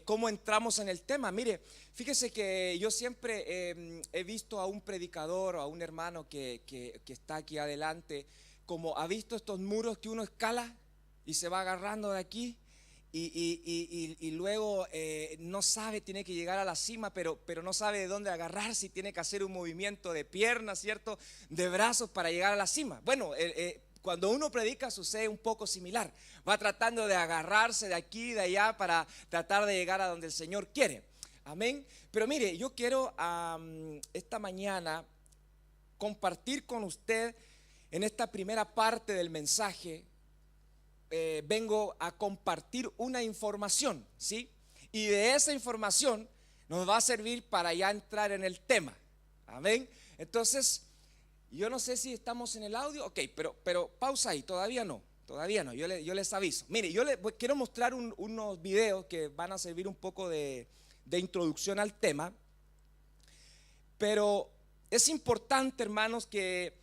cómo entramos en el tema. Mire, fíjese que yo siempre he visto a un predicador o a un hermano que está aquí adelante, como ha visto estos muros que uno escala y se va agarrando de aquí. Y luego no sabe, tiene que llegar a la cima, pero no sabe de dónde agarrarse y tiene que hacer un movimiento de piernas, ¿cierto? De brazos para llegar a la cima. Bueno, cuando uno predica sucede un poco similar. Va tratando de agarrarse de aquí y de allá para tratar de llegar a donde el Señor quiere. Amén. Pero mire, yo quiero esta mañana compartir con usted en esta primera parte del mensaje. Vengo a compartir una información, ¿sí? Y de esa información nos va a servir para ya entrar en el tema. Amén. Entonces, yo no sé si estamos en el audio. Ok, pero pausa ahí, todavía no. Yo les aviso. Mire, yo les quiero mostrar unos videos que van a servir un poco de introducción al tema. Pero es importante, hermanos, que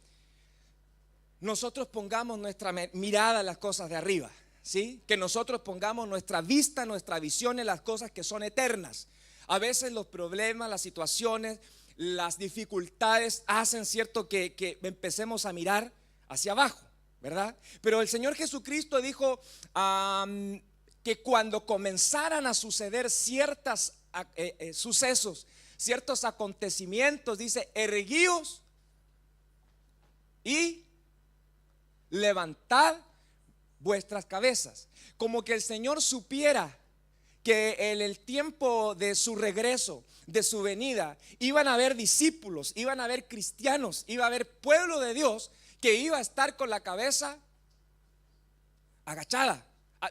nosotros pongamos nuestra mirada en las cosas de arriba, ¿sí? Que nosotros pongamos nuestra vista, nuestra visión en las cosas que son eternas. A veces los problemas, las situaciones, las dificultades hacen, cierto, que empecemos a mirar hacia abajo, ¿verdad? Pero el Señor Jesucristo dijo que cuando comenzaran a suceder ciertos sucesos, ciertos acontecimientos, dice: erguíos y levantad vuestras cabezas. Como que el Señor supiera que en el tiempo de su regreso, de su venida, iban a haber discípulos, iban a haber cristianos, iba a haber pueblo de Dios que iba a estar con la cabeza agachada,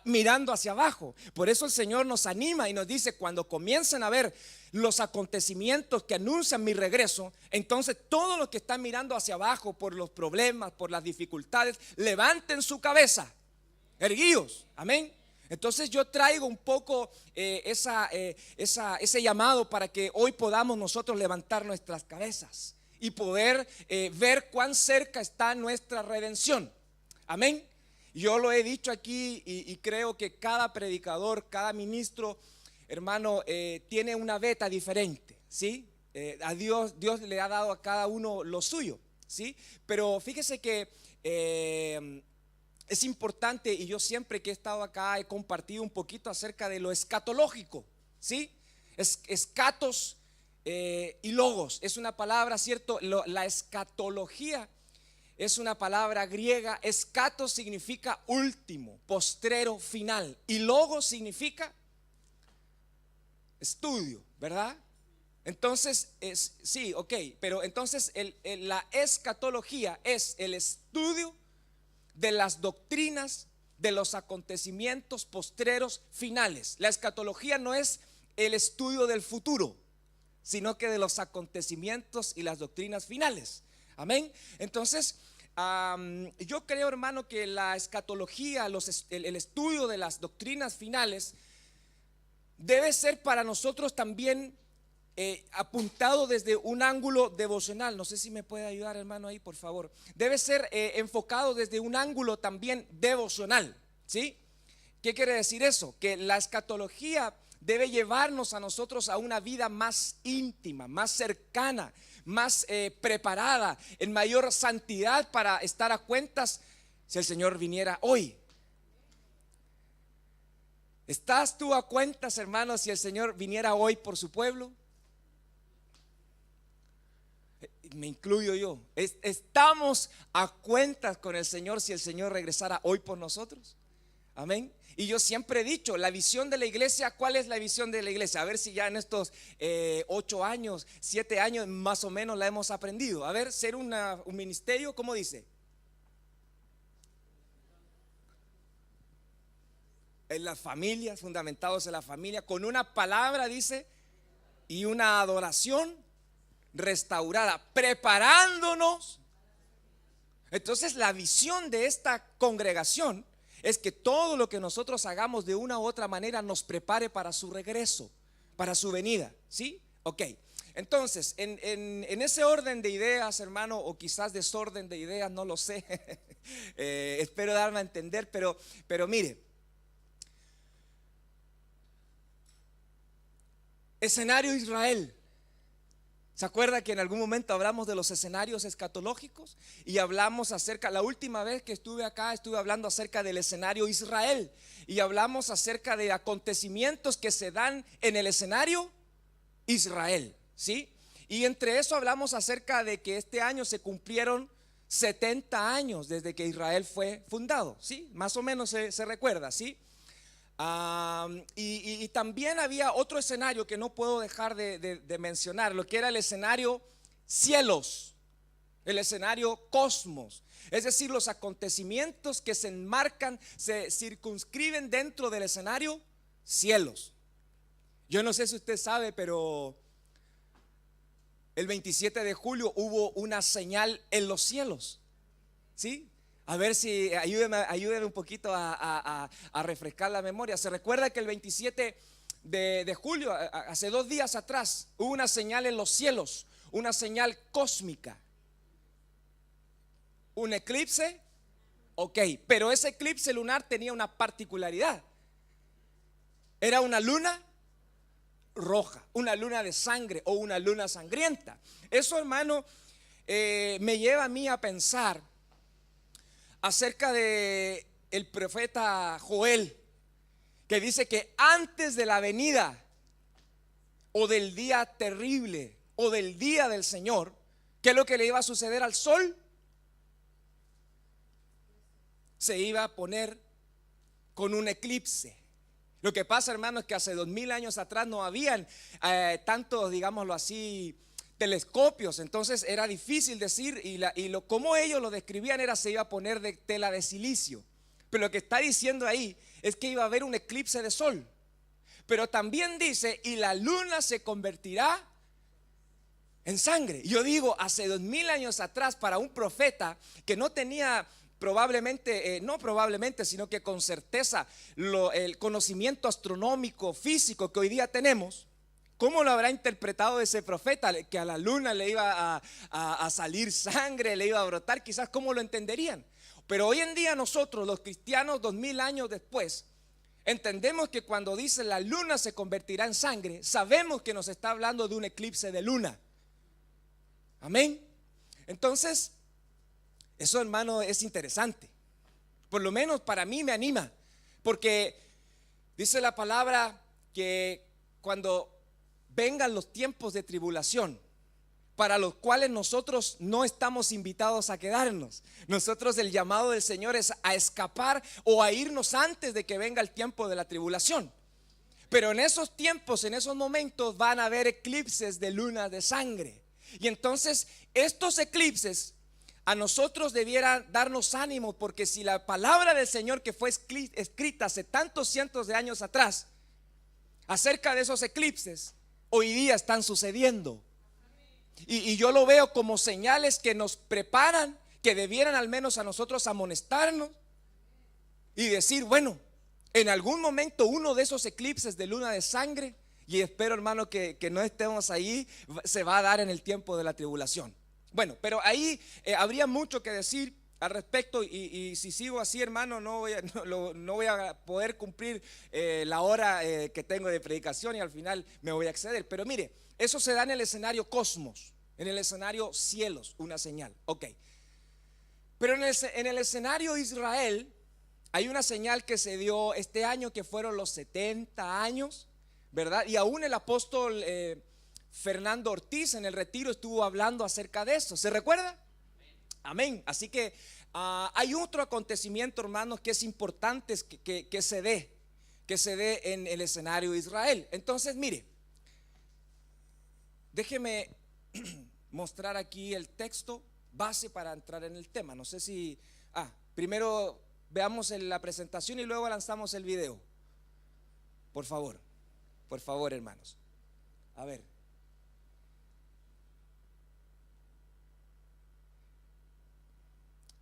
mirando hacia abajo. Por eso el Señor nos anima y nos dice: cuando comiencen a ver los acontecimientos que anuncian mi regreso, entonces todos los que están mirando hacia abajo por los problemas, por las dificultades, levanten su cabeza, erguíos. Amén. Entonces yo traigo un poco ese llamado para que hoy podamos nosotros levantar nuestras cabezas y poder ver cuán cerca está nuestra redención. Amén. Yo lo he dicho aquí y creo que cada predicador, cada ministro, hermano, tiene una beta diferente, ¿sí? A Dios le ha dado a cada uno lo suyo, ¿sí? Pero fíjese que es importante, y yo siempre que he estado acá he compartido un poquito acerca de lo escatológico, ¿sí? Escatos y logos, es una palabra, ¿cierto? La escatología es una palabra griega. Escatos significa último, postrero, final, y logos significa estudio, ¿verdad? Entonces, sí, ok, pero entonces la escatología es el estudio de las doctrinas, de los acontecimientos postreros finales. La escatología no es el estudio del futuro, sino que de los acontecimientos y las doctrinas finales. Amén. Entonces, yo creo, hermano, que la escatología, el estudio de las doctrinas finales, debe ser para nosotros también apuntado desde un ángulo devocional. No sé si me puede ayudar, hermano, ahí, por favor. Debe ser enfocado desde un ángulo también devocional, ¿sí? ¿Qué quiere decir eso? Que la escatología debe llevarnos a nosotros a una vida más íntima, más cercana, más preparada, en mayor santidad, para estar a cuentas si el Señor viniera hoy. ¿Estás tú a cuentas, hermanos, si el Señor viniera hoy por su pueblo? Me incluyo yo. ¿Estamos a cuentas con el Señor si el Señor regresara hoy por nosotros? Amén. Y yo siempre he dicho, la visión de la iglesia, ¿cuál es la visión de la iglesia? A ver si ya en estos 8 años, 7 años más o menos la hemos aprendido. A ver, ser un ministerio, ¿cómo dice? En las familias, fundamentados en la familia, con una palabra, dice, y una adoración restaurada, preparándonos. Entonces la visión de esta congregación es que todo lo que nosotros hagamos de una u otra manera nos prepare para su regreso, para su venida, ¿sí? Ok, entonces en ese orden de ideas, hermano, o quizás desorden de ideas, no lo sé. Espero darme a entender, pero mire, Escenario Israel. ¿Se acuerda que en algún momento hablamos de los escenarios escatológicos? Y hablamos acerca, la última vez que estuve acá, estuve hablando acerca del escenario Israel. Y hablamos acerca de acontecimientos que se dan en el escenario Israel, ¿sí? Y entre eso hablamos acerca de que este año se cumplieron 70 años desde que Israel fue fundado, ¿sí? Más o menos se recuerda, ¿sí? Y también había otro escenario que no puedo dejar de mencionar, lo que era el escenario cielos, el escenario cosmos, es decir, los acontecimientos que se enmarcan, se circunscriben dentro del escenario cielos. Yo no sé si usted sabe, pero el 27 de julio hubo una señal en los cielos, ¿sí? A ver si ayúdeme un poquito a refrescar la memoria. Se recuerda que el 27 de julio, hace 2 días atrás, hubo una señal en los cielos, una señal cósmica. ¿Un eclipse? Ok, pero ese eclipse lunar tenía una particularidad. Era una luna roja, una luna de sangre o una luna sangrienta. Eso, hermano, me lleva a mí a pensar acerca de el profeta Joel, que dice que antes de la venida o del día terrible o del día del Señor, ¿qué es lo que le iba a suceder al sol? Se iba a poner con un eclipse. Lo que pasa, hermano, es que hace 2000 años atrás no habían tantos, digámoslo así, telescopios. Entonces era difícil decir, como ellos lo describían era se iba a poner de tela de silicio. Pero lo que está diciendo ahí es que iba a haber un eclipse de sol. Pero también dice, y la luna se convertirá en sangre. Yo digo, hace 2000 años atrás, para un profeta que no tenía probablemente, no probablemente, sino que con certeza el conocimiento astronómico, físico que hoy día tenemos, ¿cómo lo habrá interpretado ese profeta? Que a la luna le iba a salir sangre, le iba a brotar, quizás cómo lo entenderían. Pero hoy en día nosotros, los cristianos, 2000 años después, entendemos que cuando dice la luna se convertirá en sangre, sabemos que nos está hablando de un eclipse de luna. Amén. Entonces, eso, hermano, es interesante. Por lo menos para mí me anima, porque dice la palabra que cuando vengan los tiempos de tribulación, para los cuales nosotros no estamos invitados a quedarnos. Nosotros, el llamado del Señor es a escapar o a irnos antes de que venga el tiempo de la tribulación. Pero en esos tiempos, en esos momentos van a haber eclipses de luna de sangre. Y entonces estos eclipses a nosotros debieran darnos ánimo, porque si la palabra del Señor que fue escrita hace tantos cientos de años atrás acerca de esos eclipses, hoy día están sucediendo. Y yo lo veo como señales que nos preparan, que debieran al menos a nosotros amonestarnos y decir, bueno, en algún momento uno de esos eclipses de luna de sangre, y espero, hermano, que no estemos ahí, se va a dar en el tiempo de la tribulación. Bueno, pero ahí habría mucho que decir al respecto, y si sigo así, hermano, no voy a poder cumplir la hora que tengo de predicación, y al final me voy a exceder. Pero mire, eso se da en el escenario cosmos, en el escenario cielos, una señal. Ok. Pero en el escenario Israel hay una señal que se dio este año, que fueron los 70 años, ¿verdad? Y aún el apóstol Fernando Ortiz en el retiro estuvo hablando acerca de eso. ¿Se recuerda? Amén. Así que hay otro acontecimiento, hermanos, que es importante que se dé en el escenario Israel. Entonces, mire, déjeme mostrar aquí el texto base para entrar en el tema. No sé si primero veamos la presentación y luego lanzamos el video. Por favor, hermanos. A ver.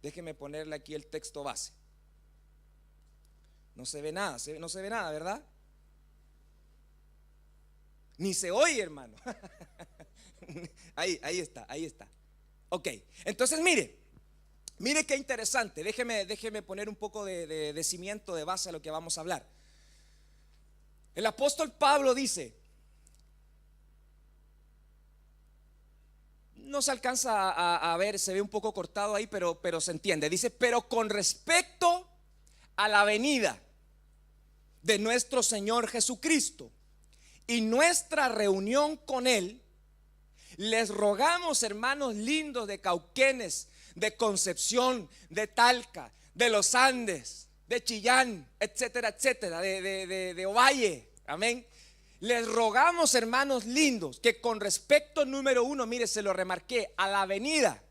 Déjeme ponerle aquí el texto base. No se ve nada, no se ve nada, ¿verdad? Ni se oye, hermano. Ahí está. Ok, entonces mire qué interesante. Déjeme poner un poco de cimiento, de base a lo que vamos a hablar. El apóstol Pablo dice no se alcanza a ver, se ve un poco cortado ahí, pero se entiende. Dice, pero con respecto a la venida de nuestro Señor Jesucristo y nuestra reunión con Él, les rogamos, hermanos lindos de Cauquenes, de Concepción, de Talca, de los Andes, de Chillán, etcétera, etcétera, de Ovalle, amén. Les rogamos, hermanos lindos, que con respecto, número uno, mire, se lo remarqué, a la venida,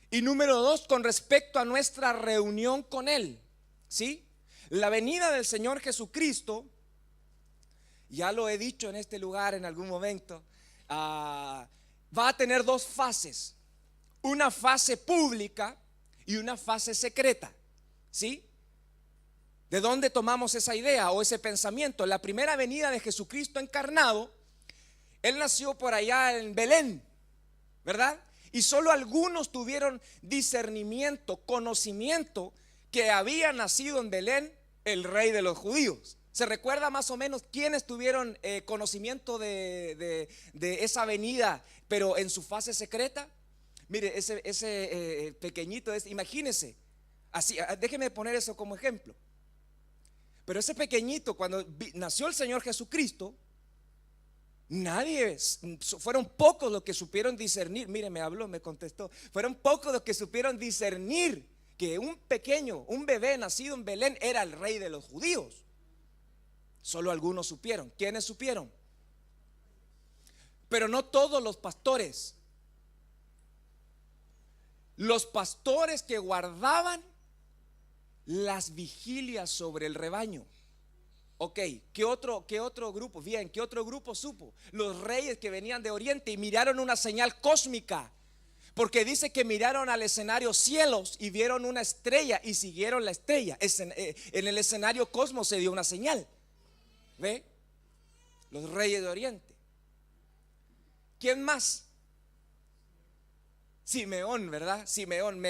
y número dos, con respecto a nuestra reunión con Él, ¿sí? La venida del Señor Jesucristo, ya lo he dicho en este lugar en algún momento, va a tener dos fases, una fase pública y una fase secreta, ¿sí? ¿De dónde tomamos esa idea o ese pensamiento? La primera venida de Jesucristo encarnado, Él nació por allá en Belén, ¿verdad? Y solo algunos tuvieron discernimiento, conocimiento que había nacido en Belén el rey de los judíos. ¿Se recuerda más o menos quiénes tuvieron conocimiento de esa venida, pero en su fase secreta? Mire, ese pequeñito, imagínese, así, déjeme poner eso como ejemplo. Pero ese pequeñito, cuando nació el Señor Jesucristo, fueron pocos los que supieron discernir. Mire, me habló, me contestó. Fueron pocos los que supieron discernir que un pequeño, un bebé nacido en Belén era el rey de los judíos. Solo algunos supieron. ¿Quiénes supieron? Pero no todos los pastores. Los pastores que guardaban las vigilias sobre el rebaño. Ok, ¿qué otro grupo? Bien, ¿qué otro grupo supo? Los reyes que venían de Oriente y miraron una señal cósmica. Porque dice que miraron al escenario cielos y vieron una estrella y siguieron la estrella. En el escenario cosmos se dio una señal. ¿Ve? Los reyes de Oriente. ¿Quién más? Simeón, ¿verdad? Simeón,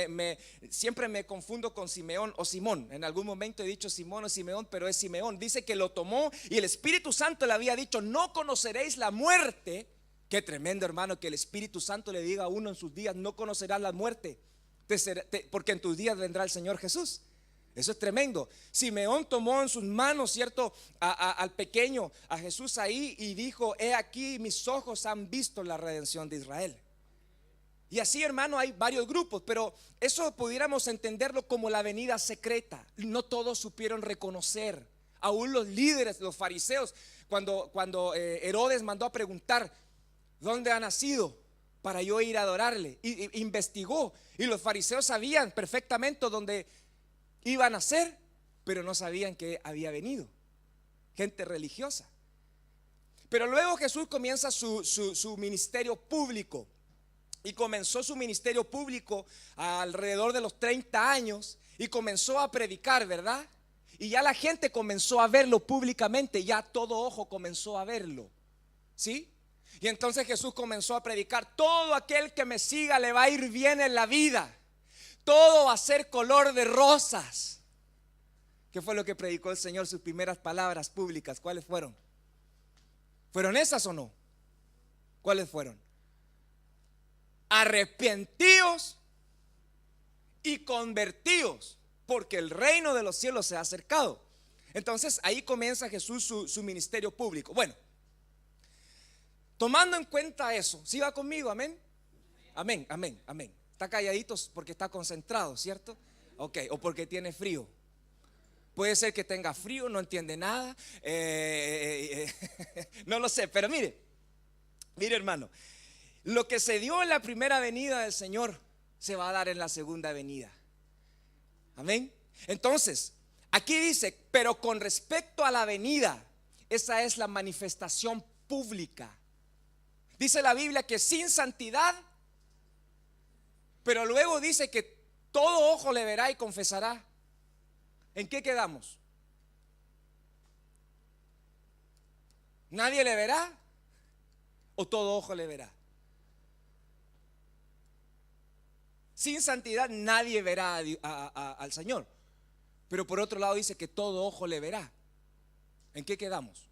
siempre me confundo con Simeón o Simón. En algún momento he dicho Simón o Simeón, pero es Simeón. Dice que lo tomó y el Espíritu Santo le había dicho: no conoceréis la muerte. Qué tremendo, hermano, que el Espíritu Santo le diga a uno en sus días: no conocerás la muerte, porque en tus días vendrá el Señor Jesús. Eso es tremendo. Simeón tomó en sus manos, ¿cierto?, al pequeño, a Jesús ahí, y dijo: he aquí, mis ojos han visto la redención de Israel. Y así, hermano, hay varios grupos, pero eso pudiéramos entenderlo como la venida secreta. No todos supieron reconocer. Aún los líderes, los fariseos, cuando Herodes mandó a preguntar: ¿dónde ha nacido? Para yo ir a adorarle. Y investigó, y los fariseos sabían perfectamente dónde iba a nacer, pero no sabían que había venido. Gente religiosa. Pero luego Jesús comienza su ministerio público. Y comenzó su ministerio público alrededor de los 30 años y comenzó a predicar, ¿verdad? Y ya la gente comenzó a verlo públicamente, ya todo ojo comenzó a verlo, ¿sí? Y entonces Jesús comenzó a predicar: todo aquel que me siga le va a ir bien en la vida, todo va a ser color de rosas. ¿Qué fue lo que predicó el Señor? Sus primeras palabras públicas, ¿cuáles fueron? ¿Fueron esas o no? ¿Cuáles fueron? Arrepentíos y convertíos, porque el reino de los cielos se ha acercado. Entonces ahí comienza Jesús su ministerio público. Bueno, tomando en cuenta eso, ¿sí va conmigo? Amén. Amén, amén, amén. Está calladitos porque está concentrado, ¿cierto? Ok, o porque tiene frío. Puede ser que tenga frío, no entiende nada, no lo sé, pero mire hermano, lo que se dio en la primera venida del Señor se va a dar en la segunda venida. Amén. Entonces, aquí dice: pero con respecto a la venida, esa es la manifestación pública. Dice la Biblia que sin santidad, pero luego dice que todo ojo le verá y confesará. ¿En qué quedamos? ¿Nadie le verá o todo ojo le verá? Sin santidad nadie verá al Señor. Pero por otro lado dice que todo ojo le verá. ¿En qué quedamos?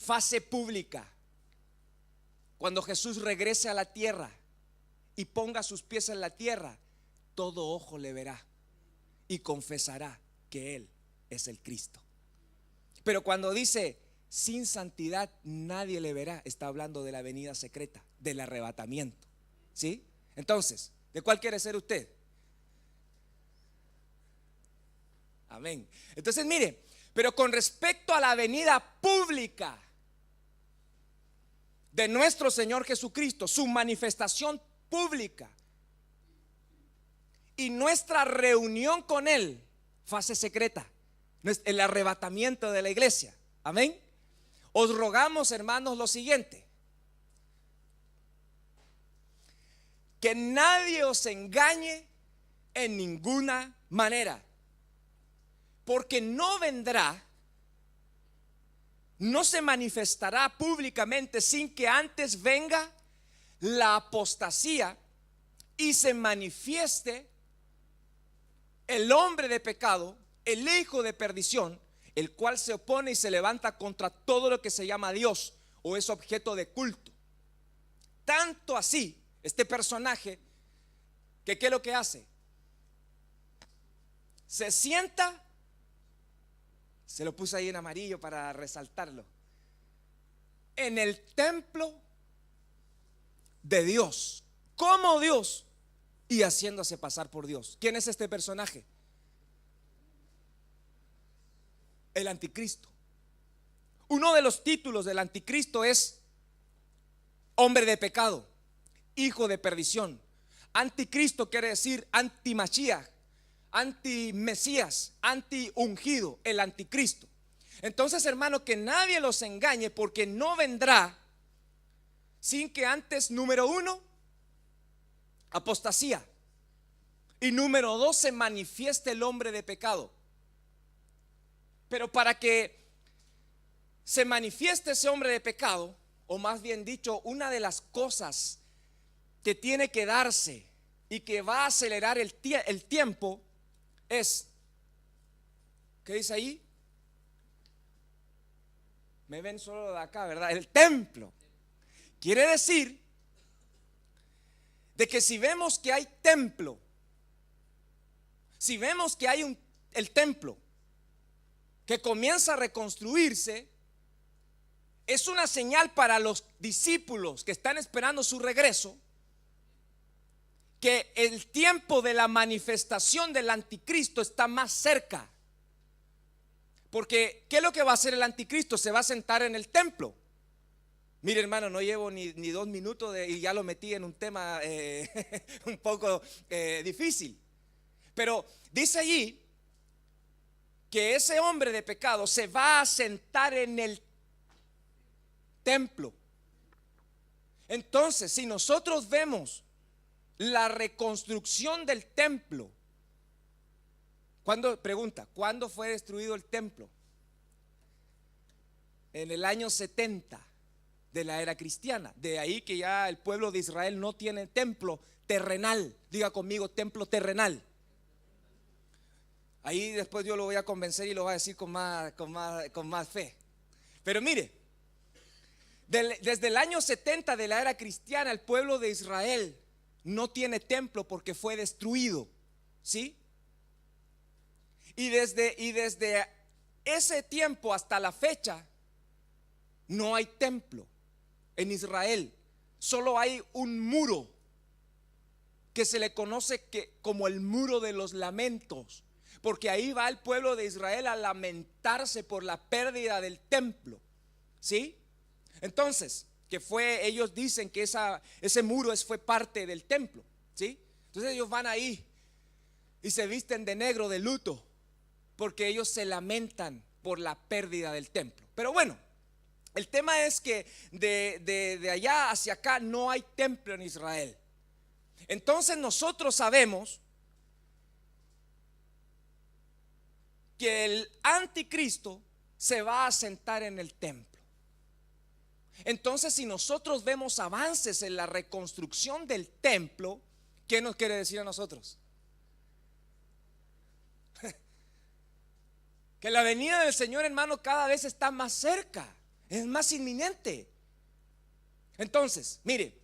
fase pública. Cuando Jesús regrese a la tierra y ponga sus pies en la tierra, todo ojo le verá y confesará que Él es el Cristo. Pero cuando dice sin santidad nadie le verá, está hablando de la venida secreta, del arrebatamiento. ¿Sí? Entonces, ¿de cuál quiere ser usted? Amén. Entonces mire, pero con respecto a la venida pública de nuestro Señor Jesucristo, su manifestación pública y nuestra reunión con Él, fase secreta, el arrebatamiento de la iglesia. Amén. Os rogamos, hermanos, lo siguiente: que nadie os engañe en ninguna manera, porque no vendrá, no se manifestará públicamente sin que antes venga la apostasía y se manifieste el hombre de pecado, el hijo de perdición, el cual se opone y se levanta contra todo lo que se llama Dios o es objeto de culto. Tanto así, este personaje, que ¿qué es lo que hace? Se sienta, se lo puse ahí en amarillo para resaltarlo, en el templo de Dios, como Dios y haciéndose pasar por Dios. ¿Quién es este personaje? El anticristo. Uno de los títulos del anticristo es hombre de pecado, hijo de perdición. Anticristo quiere decir anti-Mashiach, anti-Mesías, anti-ungido, el anticristo. Entonces, hermano, que nadie los engañe, porque no vendrá sin que antes, número uno, apostasía, y número dos, se manifieste el hombre de pecado. Pero para que se manifieste ese hombre de pecado, o más bien dicho, una de las cosas que tiene que darse y que va a acelerar el tiempo es, ¿qué dice ahí? Me ven solo de acá, ¿verdad? El templo. Quiere decir de que si vemos que hay templo, si vemos que hay el templo que comienza a reconstruirse, es una señal para los discípulos que están esperando su regreso, que el tiempo de la manifestación del anticristo está más cerca. Porque ¿qué es lo que va a hacer el anticristo? Se va a sentar en el templo. Mire, hermano, no llevo ni 2 minutos y ya lo metí en un tema un poco difícil. Pero dice allí que ese hombre de pecado se va a sentar en el templo. Entonces, si nosotros vemos la reconstrucción del templo, ¿cuándo fue destruido el templo? En el año 70 de la era cristiana. De ahí que ya el pueblo de Israel no tiene templo terrenal. Diga conmigo, templo terrenal. Ahí después yo lo voy a convencer y lo voy a decir con más fe. Pero mire, desde el año 70 de la era cristiana, el pueblo de Israel no tiene templo porque fue destruido. ¿Sí? Y desde ese tiempo hasta la fecha no hay templo en Israel. Solo hay un muro que se le conoce como el muro de los lamentos, porque ahí va el pueblo de Israel a lamentarse por la pérdida del templo. ¿Sí? Entonces, ellos dicen que ese muro fue parte del templo. ¿Sí? Entonces ellos van ahí y se visten de negro, de luto, porque ellos se lamentan por la pérdida del templo. Pero bueno, el tema es que de allá hacia acá no hay templo en Israel. Entonces nosotros sabemos que el anticristo se va a sentar en el templo. Entonces, si nosotros vemos avances en la reconstrucción del templo, ¿qué nos quiere decir a nosotros? Que la venida del Señor, hermano, cada vez está más cerca. es más inminente. Entonces, mire,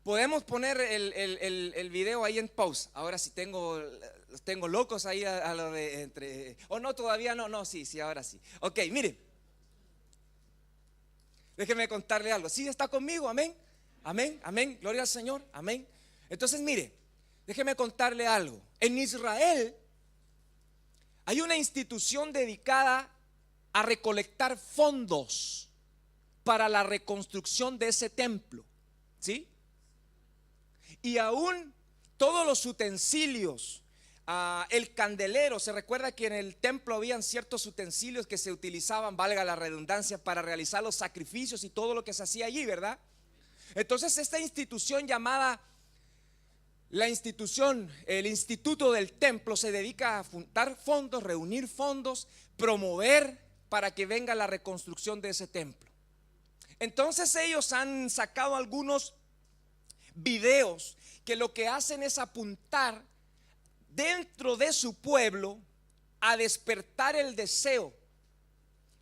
podemos poner el video ahí en pause. Ahora sí tengo locos ahí a lo de entre. O no, todavía no, sí, ahora sí. Ok, mire, déjeme contarle algo. ¿Sí está conmigo? Amén, amén, amén, gloria al Señor, amén. Entonces, mire, déjeme contarle algo. En Israel hay una institución dedicada a recolectar fondos para la reconstrucción de ese templo, ¿sí? Y aún todos los utensilios, el candelero, se recuerda que en el templo habían ciertos utensilios que se utilizaban, valga la redundancia, para realizar los sacrificios y todo lo que se hacía allí, ¿verdad? Entonces esta institución llamada el Instituto del Templo se dedica a juntar fondos, reunir fondos, promover para que venga la reconstrucción de ese templo. Entonces ellos han sacado algunos videos que lo que hacen es apuntar dentro de su pueblo a despertar el deseo,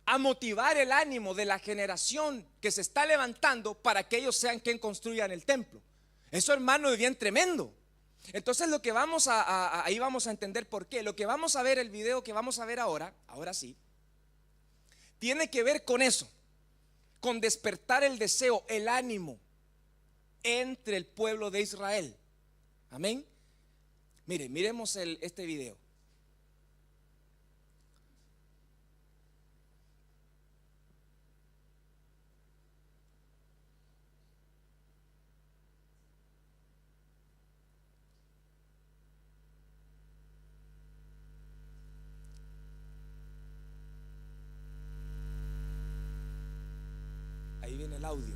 a motivar el ánimo de la generación que se está levantando para que ellos sean quien construyan el templo. Eso, hermano, es bien tremendo. Entonces lo que ahí vamos a entender por qué. Lo que vamos a ver, el video que vamos a ver ahora sí, tiene que ver con eso, con despertar el deseo, el ánimo entre el pueblo de Israel. Amén. Mire, miremos este video. Ahí viene el audio.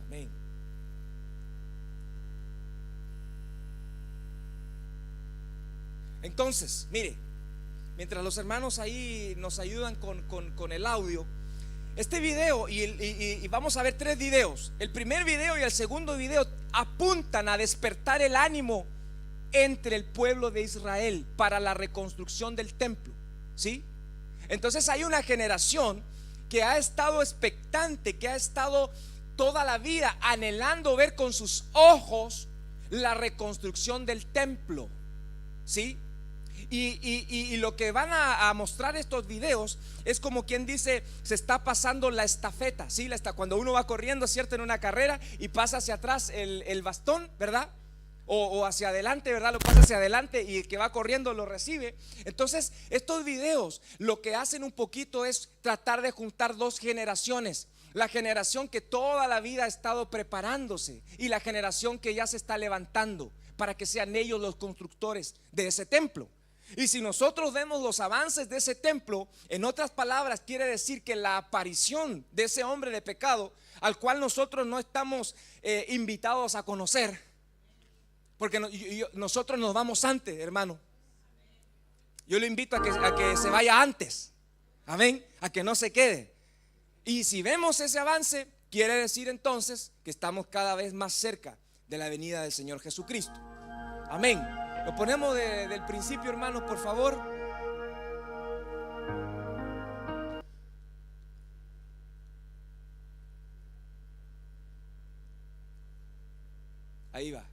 Amén. Entonces, mire, mientras los hermanos ahí nos ayudan con el audio, este video y vamos a ver 3 videos. El primer video y el segundo video apuntan a despertar el ánimo entre el pueblo de Israel para la reconstrucción del templo, ¿sí? Entonces hay una generación que ha estado expectante, que ha estado toda la vida anhelando ver con sus ojos la reconstrucción del templo, ¿sí? Y lo que van a mostrar estos videos es como quien dice, se está pasando la estafeta, ¿sí? Cuando uno va corriendo, ¿cierto? En una carrera y pasa hacia atrás el bastón, ¿verdad? O hacia adelante, ¿verdad? Lo pasa hacia adelante y el que va corriendo lo recibe. Entonces estos videos lo que hacen un poquito es tratar de juntar 2 generaciones: la generación que toda la vida ha estado preparándose y la generación que ya se está levantando para que sean ellos los constructores de ese templo. Y si nosotros vemos los avances de ese templo, en otras palabras, quiere decir que la aparición de ese hombre de pecado, al cual nosotros no estamos invitados a conocer, porque nosotros nos vamos antes, hermano. Yo le invito a que se vaya antes, amén, a que no se quede. Y si vemos ese avance, quiere decir entonces que estamos cada vez más cerca de la venida del Señor Jesucristo. Amén. Lo ponemos del principio, hermanos, por favor. Ahí va.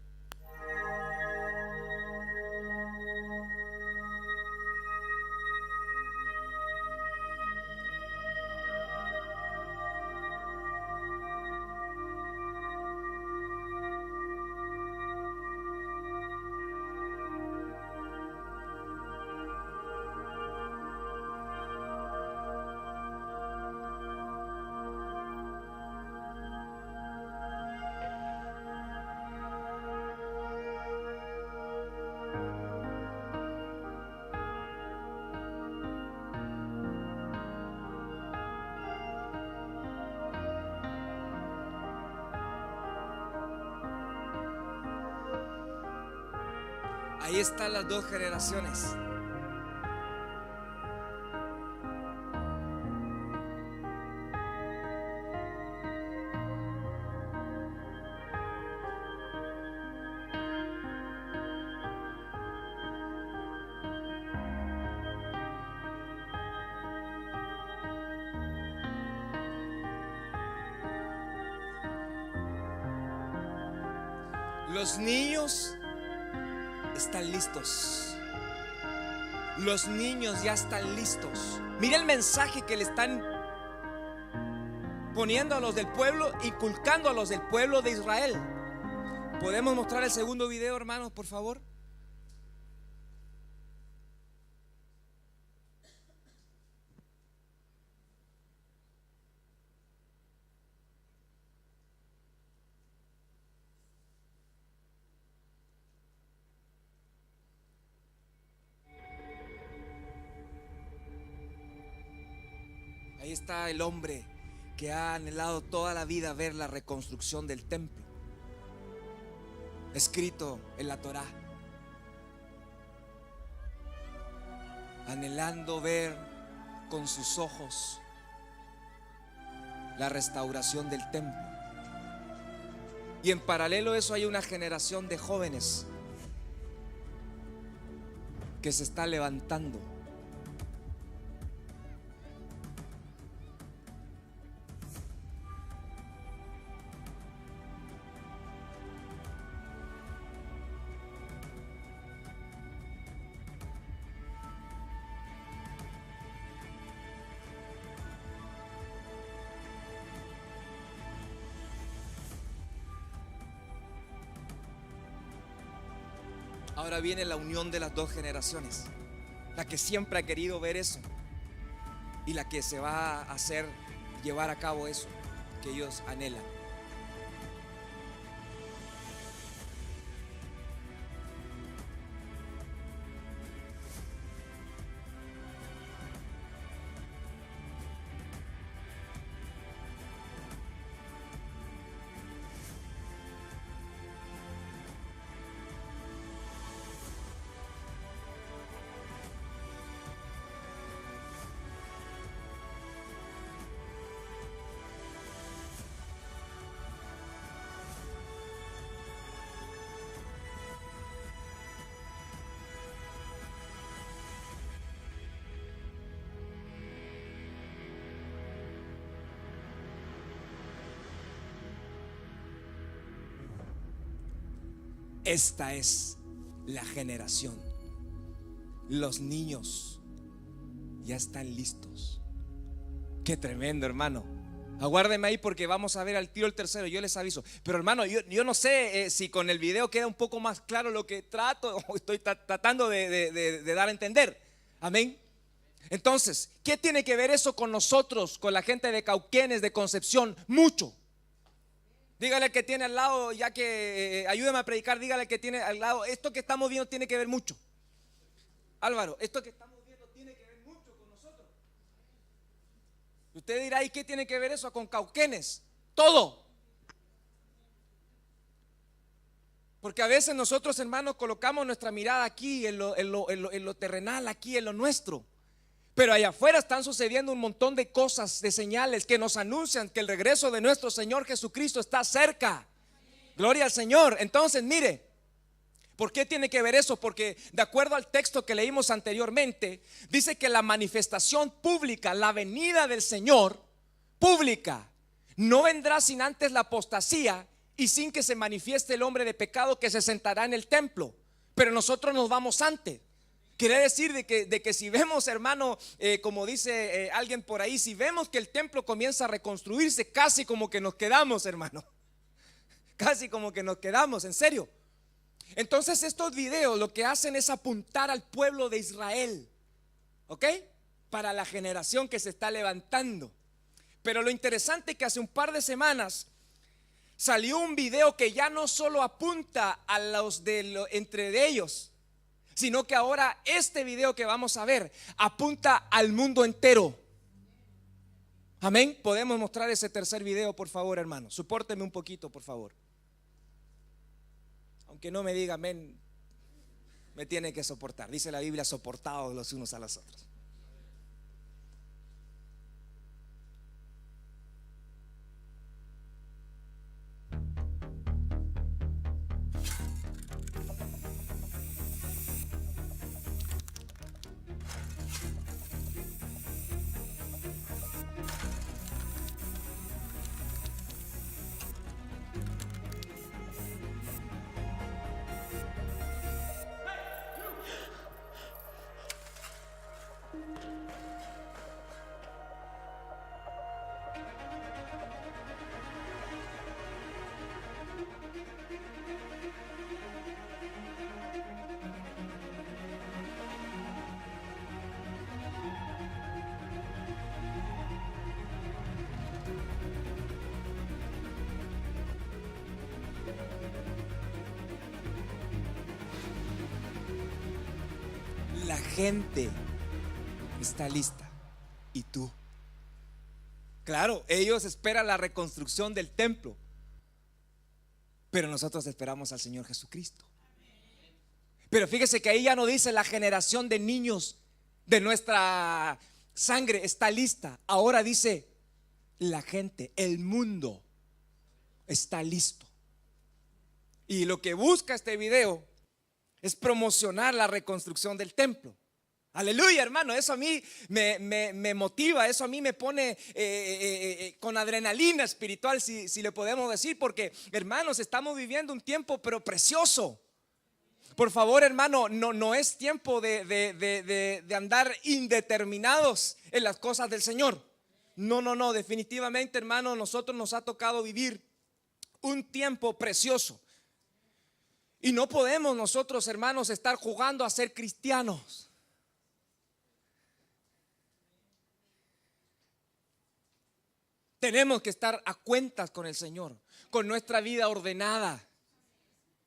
Ahí están las 2 generaciones. Los niños están listos. Los niños ya están listos. Mira el mensaje que le están poniendo a los del pueblo, inculcando a los del pueblo de Israel. ¿Podemos mostrar el segundo video, hermanos, por favor? Ahí está el hombre que ha anhelado toda la vida ver la reconstrucción del templo, escrito en la Torá, anhelando ver con sus ojos la restauración del templo. Y en paralelo a eso hay una generación de jóvenes que se está levantando. Ahora viene la unión de las dos generaciones, la que siempre ha querido ver eso y la que se va a hacer llevar a cabo eso que ellos anhelan. Esta es la generación. Los niños ya están listos. Qué tremendo, hermano. Aguárdenme ahí porque vamos a ver al tiro el tercero. Yo les aviso. Pero hermano, yo no sé si con el video queda un poco más claro lo que trato o estoy tratando de dar a entender. Amén. Entonces, ¿qué tiene que ver eso con nosotros, con la gente de Cauquenes, de Concepción? Mucho. Dígale al que tiene al lado, ya que ayúdame a predicar, dígale al que tiene al lado, esto que estamos viendo tiene que ver mucho. Álvaro, esto que estamos viendo tiene que ver mucho con nosotros. Usted dirá, ¿y qué tiene que ver eso con Cauquenes? Todo. Porque a veces nosotros, hermanos, colocamos nuestra mirada aquí en lo terrenal, aquí en lo nuestro. Pero allá afuera están sucediendo un montón de cosas, de señales que nos anuncian que el regreso de nuestro Señor Jesucristo está cerca. Gloria al Señor. Entonces, mire, ¿por qué tiene que ver eso? Porque de acuerdo al texto que leímos anteriormente, dice que la manifestación pública, la venida del Señor pública, no vendrá sin antes la apostasía y sin que se manifieste el hombre de pecado que se sentará en el templo. Pero nosotros nos vamos antes. Quiere decir de que si vemos, hermano, como dice alguien por ahí, si vemos que el templo comienza a reconstruirse, casi como que nos quedamos, hermano. Casi como que nos quedamos, en serio. Entonces estos videos lo que hacen es apuntar al pueblo de Israel, ¿ok? Para la generación que se está levantando. Pero lo interesante es que hace un par de semanas salió un video que ya no solo apunta a los entre ellos, sino que ahora este video que vamos a ver apunta al mundo entero. Amén. Podemos mostrar ese tercer video, por favor, hermano. Supórteme un poquito, por favor. Aunque no me diga amén, me tiene que soportar. Dice la Biblia, soportados los unos a los otros. La gente está lista. ¿Y tú? Claro, ellos esperan la reconstrucción del templo, pero nosotros esperamos al Señor Jesucristo. Pero fíjese que ahí ya no dice la generación de niños de nuestra sangre está lista. Ahora dice la gente, el mundo está listo. Y lo que busca este video es promocionar la reconstrucción del templo. Aleluya, hermano, eso a mí me motiva, eso a mí me pone con adrenalina espiritual, si le podemos decir, porque hermanos, estamos viviendo un tiempo pero precioso. Por favor, hermano, no es tiempo de andar indeterminados en las cosas del Señor. No, definitivamente, hermano, nosotros nos ha tocado vivir un tiempo precioso. Y no podemos nosotros, hermanos, estar jugando a ser cristianos. Tenemos que estar a cuentas con el Señor, con nuestra vida ordenada,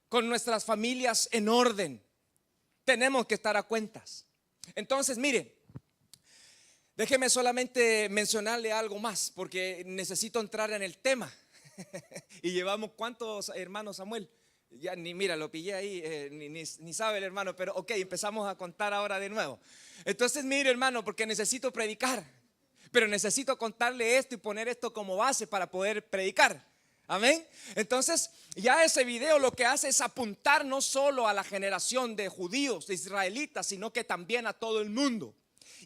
con nuestras familias en orden. Tenemos que estar a cuentas. Entonces, mire, déjeme solamente mencionarle algo más, porque necesito entrar en el tema. Y llevamos ¿cuántos, hermanos Samuel? Ya ni mira, lo pillé ahí, ni sabe el hermano, pero ok, empezamos a contar ahora de nuevo. Entonces, mire, hermano, porque necesito predicar, pero necesito contarle esto y poner esto como base para poder predicar. Amén. Entonces ya ese video lo que hace es apuntar no solo a la generación de judíos, de israelitas, sino que también a todo el mundo.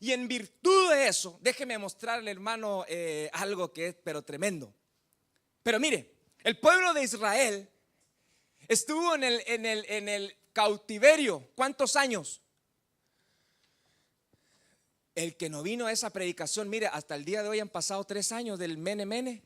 Y en virtud de eso, déjeme mostrarle, hermano, algo que es pero tremendo. Pero mire, el pueblo de Israel estuvo en el cautiverio. ¿Cuántos años? El que no vino a esa predicación, mire, hasta el día de hoy han pasado 3 años del Mene Mene.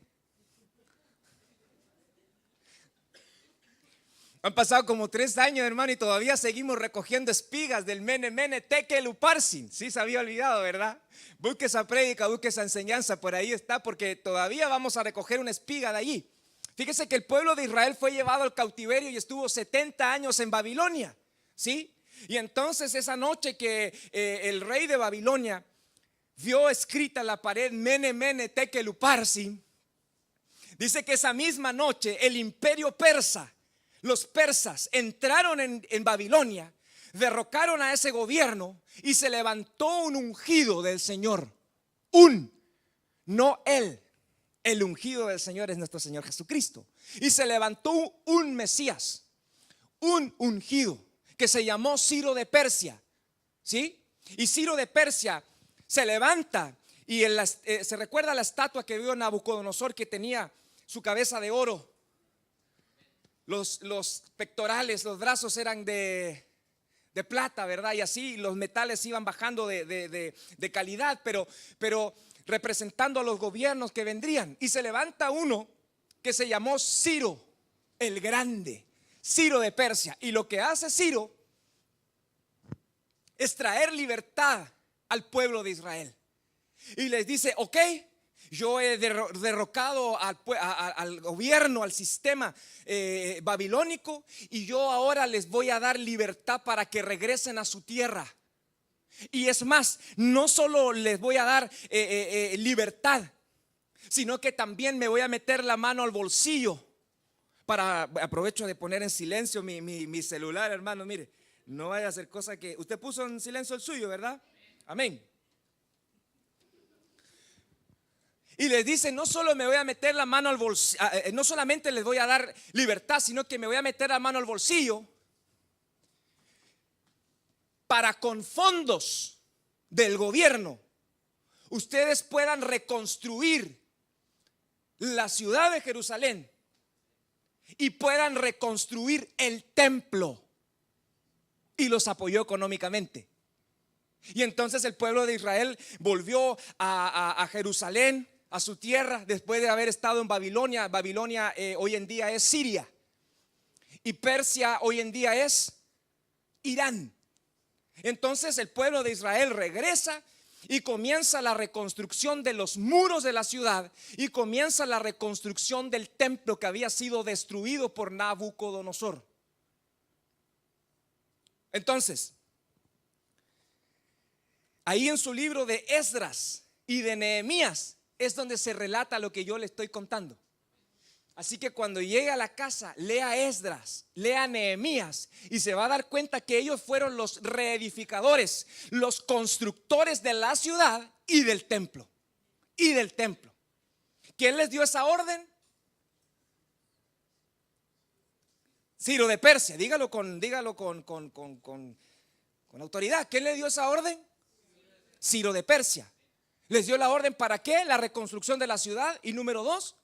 Han pasado como 3 años, hermano, y todavía seguimos recogiendo espigas del Mene Mene Tekel Upharsin. Sí, se había olvidado, ¿verdad? Busque esa prédica, busque esa enseñanza, por ahí está, porque todavía vamos a recoger una espiga de allí. Fíjese que el pueblo de Israel fue llevado al cautiverio y estuvo 70 años en Babilonia, ¿sí? Y entonces esa noche que el rey de Babilonia vio escrita en la pared Mene Mene Tekel Upharsin, dice que esa misma noche el imperio persa, los persas entraron en Babilonia, derrocaron a ese gobierno y se levantó un ungido del Señor. No él. El ungido del Señor es nuestro Señor Jesucristo. Y se levantó un Mesías, un ungido que se llamó Ciro de Persia, ¿sí? Y Ciro de Persia se levanta y se recuerda la estatua que vio Nabucodonosor, que tenía su cabeza de oro. Los pectorales, los brazos eran de plata, ¿verdad? Y así los metales iban bajando de calidad, pero representando a los gobiernos que vendrían. Y se levanta uno que se llamó Ciro el Grande, Ciro de Persia. Y lo que hace Ciro es traer libertad al pueblo de Israel. Y les dice, ok, yo he derrocado al gobierno, al sistema babilónico, y yo ahora les voy a dar libertad para que regresen a su tierra. Y es más, no solo les voy a dar libertad, sino que también me voy a meter la mano al bolsillo. Aprovecho de poner en silencio mi celular, hermano. Mire, no vaya a hacer cosa que usted puso en silencio el suyo, ¿verdad? Amén. Y les dice, no solo me voy a meter la mano al bolsillo, no solamente les voy a dar libertad, sino que me voy a meter la mano al bolsillo para, con fondos del gobierno, ustedes puedan reconstruir la ciudad de Jerusalén y puedan reconstruir el templo. Y los apoyó económicamente. Y entonces el pueblo de Israel volvió a Jerusalén, a su tierra, después de haber estado en Babilonia. Babilonia hoy en día es Siria, y Persia hoy en día es Irán. Entonces el pueblo de Israel regresa y comienza la reconstrucción de los muros de la ciudad, y comienza la reconstrucción del templo que había sido destruido por Nabucodonosor. Entonces, Ahí en su libro de Esdras y de Nehemías es donde se relata lo que yo le estoy contando. Así que cuando llegue a la casa, lea Esdras, lea Nehemías y se va a dar cuenta que ellos fueron los reedificadores, los constructores de la ciudad y del templo. Y del templo. ¿Quién les dio esa orden? Ciro de Persia. Dígalo con autoridad. ¿Quién le dio esa orden? Ciro de Persia. Les dio la orden para qué? La reconstrucción de la ciudad. Y número 2,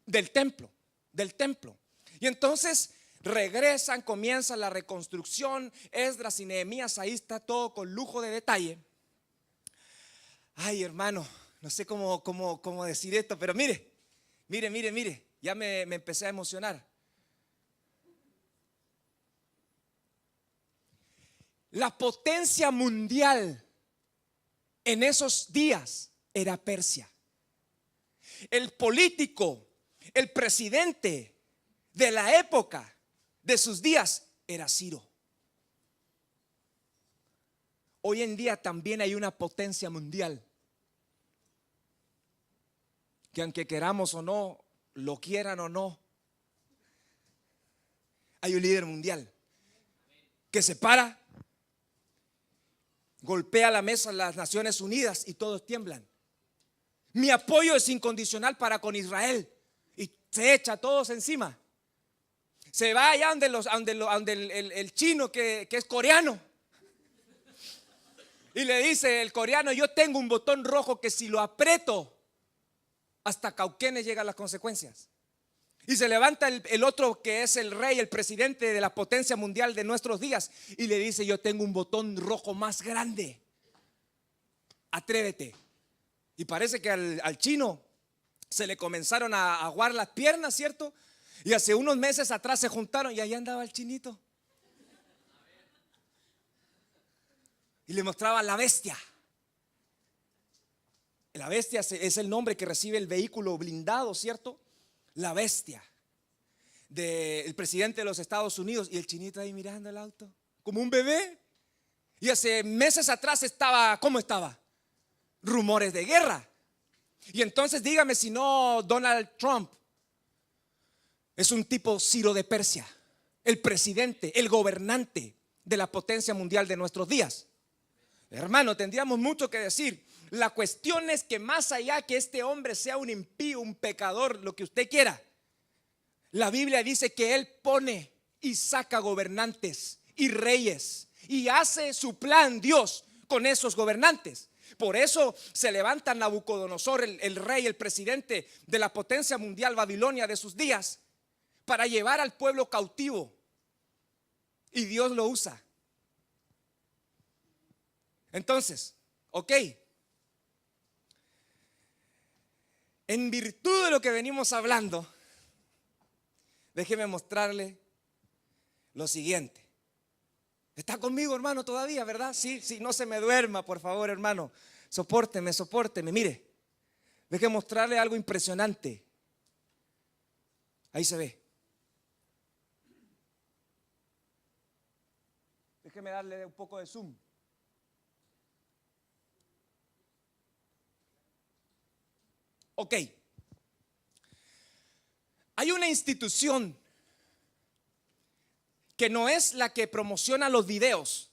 del templo. Del templo. Y entonces regresan, comienza la reconstrucción. Esdras y Nehemías, ahí está todo con lujo de detalle. Ay, hermano, no sé cómo decir esto, pero mire, ya me empecé a emocionar. La potencia mundial en esos días era Persia. El político, el presidente de la época de sus días era Ciro. Hoy en día también hay una potencia mundial que, aunque queramos o no, lo quieran o no, hay un líder mundial que se para, golpea la mesa en las Naciones Unidas y todos tiemblan. Mi apoyo es incondicional para con Israel. Y se echa a todos encima. Se va allá donde el chino que es coreano. Y le dice el coreano: yo tengo un botón rojo que si lo aprieto, hasta Cauquenes llegan las consecuencias. Y se levanta el otro que es el rey, el presidente de la potencia mundial de nuestros días, y le dice: yo tengo un botón rojo más grande, atrévete. Y parece que al chino se le comenzaron a aguar las piernas, ¿cierto? Y hace unos meses atrás se juntaron y ahí andaba el chinito. Y le mostraba la bestia. La bestia es el nombre que recibe el vehículo blindado, ¿cierto? La bestia del presidente de los Estados Unidos. Y el chinito ahí mirando el auto como un bebé. Y hace meses atrás estaba, ¿cómo estaba? Rumores de guerra. Y entonces dígame si no Donald Trump es un tipo Ciro de Persia, el presidente, el gobernante de la potencia mundial de nuestros días. Hermano, tendríamos mucho que decir. La cuestión es que más allá que este hombre sea un impío, un pecador, lo que usted quiera, la Biblia dice que él pone y saca gobernantes y reyes y hace su plan Dios con esos gobernantes. Por eso se levanta Nabucodonosor, el rey, el presidente de la potencia mundial Babilonia de sus días, para llevar al pueblo cautivo. Y Dios lo usa. Entonces, ok, en virtud de lo que venimos hablando, déjeme mostrarle lo siguiente. ¿Está conmigo, hermano, todavía, verdad? Sí, no se me duerma, por favor, hermano. Sopórteme. Mire, déjeme mostrarle algo impresionante. Ahí se ve. Déjeme darle un poco de zoom. Ok. Hay una institución que no es la que promociona los videos,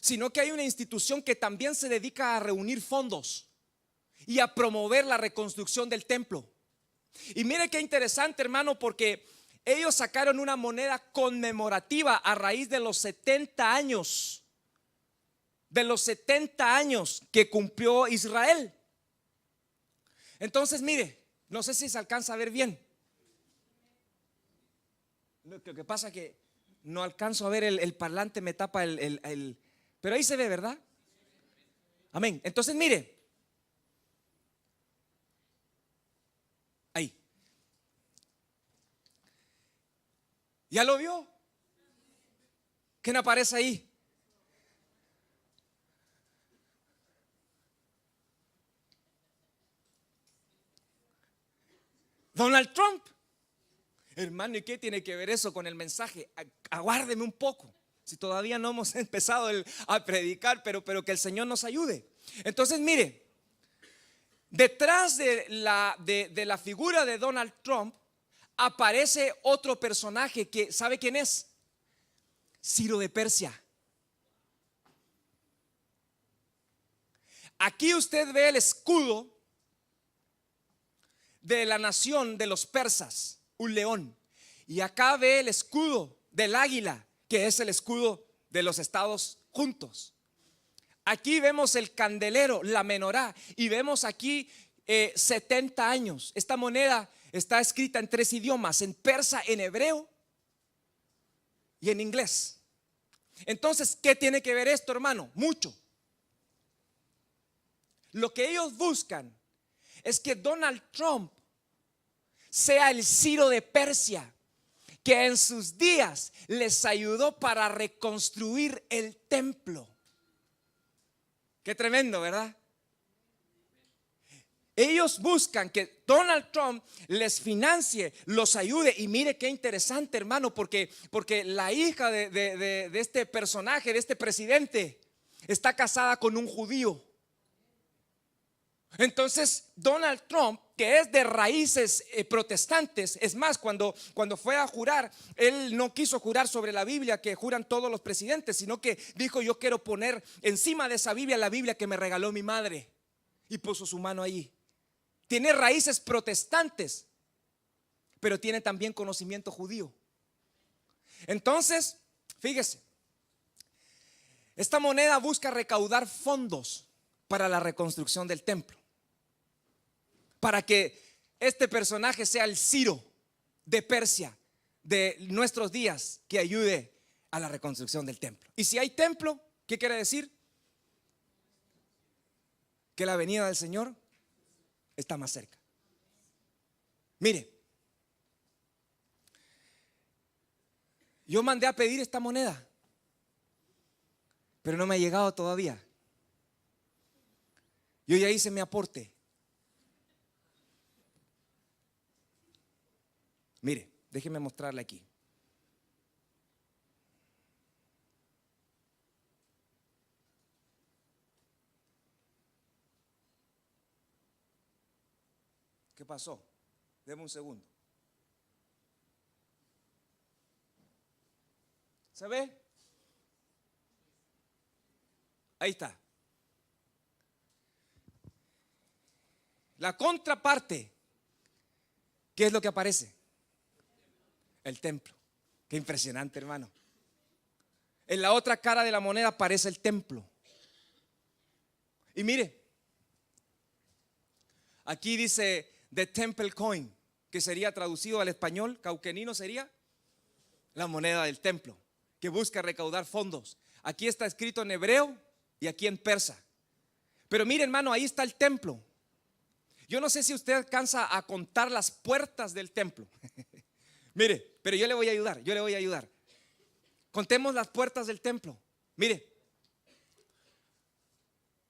sino que hay una institución que también se dedica a reunir fondos y a promover la reconstrucción del templo. Y mire qué interesante, hermano, porque ellos sacaron una moneda conmemorativa a raíz de los 70 años, que cumplió Israel. Entonces, mire, no sé si se alcanza a ver bien. Lo que pasa es que no alcanzo a ver el parlante, me tapa pero ahí se ve, ¿verdad? Amén. Entonces, mire, ahí. ¿Ya lo vio? ¿Quién aparece ahí? Donald Trump. Hermano, ¿y qué tiene que ver eso con el mensaje? Aguárdeme un poco. Si todavía no hemos empezado a predicar, pero que el Señor nos ayude. Entonces, mire, detrás de la figura de Donald Trump aparece otro personaje que, ¿sabe quién es? Ciro de Persia. Aquí usted ve el escudo de la nación de los persas, un león. Y acá ve el escudo del águila, que es el escudo de los Estados juntos. Aquí vemos el candelero, la menorá, y vemos aquí 70 años. Esta moneda está escrita en 3 idiomas, en persa, en hebreo y en inglés. Entonces, ¿qué tiene que ver esto, hermano? Mucho. Lo que ellos buscan es que Donald Trump sea el Ciro de Persia, que en sus días les ayudó para reconstruir el templo. Qué tremendo, ¿verdad? Ellos buscan que Donald Trump les financie, los ayude. Y mire qué interesante, hermano, porque la hija de este personaje, de este presidente, está casada con un judío. Entonces Donald Trump, que es de raíces protestantes, es más, cuando fue a jurar, él no quiso jurar sobre la Biblia que juran todos los presidentes, sino que dijo: yo quiero poner encima de esa Biblia la Biblia que me regaló mi madre, y puso su mano allí. Tiene raíces protestantes, pero tiene también conocimiento judío. Entonces, fíjese, esta moneda busca recaudar fondos para la reconstrucción del templo, para que este personaje sea el Ciro de Persia de nuestros días, que ayude a la reconstrucción del templo. Y si hay templo, ¿qué quiere decir? Que la venida del Señor está más cerca. Mire, yo mandé a pedir esta moneda, pero no me ha llegado todavía. Yo ya hice mi aporte. Mire, déjeme mostrarle aquí. ¿Qué pasó? Deme un segundo. ¿Se ve? Ahí está. La contraparte, ¿qué es lo que aparece? El templo. Qué impresionante, hermano. En la otra cara de la moneda aparece el templo. Y mire, aquí dice The Temple Coin, que sería traducido al español cauquenino, sería la moneda del templo, que busca recaudar fondos. Aquí está escrito en hebreo y aquí en persa. Pero mire, hermano, ahí está el templo. Yo no sé si usted alcanza a contar las puertas del templo. Mire, pero yo le voy a ayudar. Contemos las puertas del templo. Mire,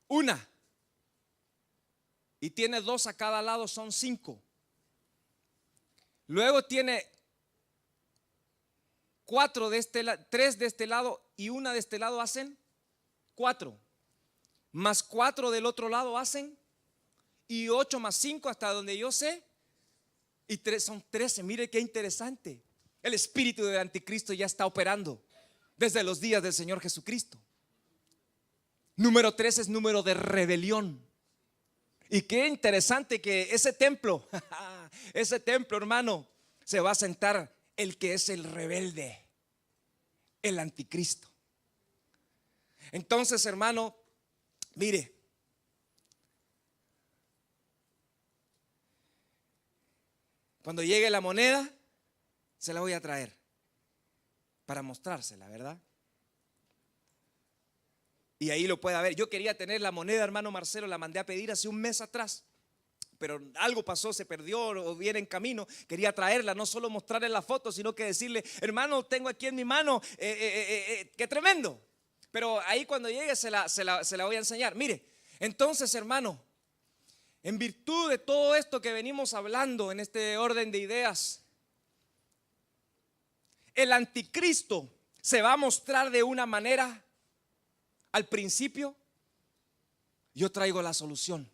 una, y tiene 2 a cada lado, son 5. Luego tiene 4 de este lado, 3 de este lado y 1 de este lado, hacen 4. Más 4 del otro lado hacen, y 8 más 5 hasta donde yo sé, y 3 son 13. Mire qué interesante. El espíritu del anticristo ya está operando desde los días del Señor Jesucristo. Número 3 es número de rebelión. Y qué interesante que ese templo, hermano, se va a sentar el que es el rebelde, el anticristo. Entonces, hermano, mire, cuando llegue la moneda, se la voy a traer para mostrársela, ¿verdad? Y ahí lo puede ver. Yo quería tener la moneda, hermano Marcelo, la mandé a pedir hace un mes atrás, pero algo pasó, se perdió o viene en camino. Quería traerla, no solo mostrarle la foto, sino que decirle: hermano, tengo aquí en mi mano, qué tremendo. Pero ahí cuando llegue se la voy a enseñar. Mire, entonces, hermano, en virtud de todo esto que venimos hablando en este orden de ideas, el anticristo se va a mostrar de una manera al principio. Yo traigo la solución.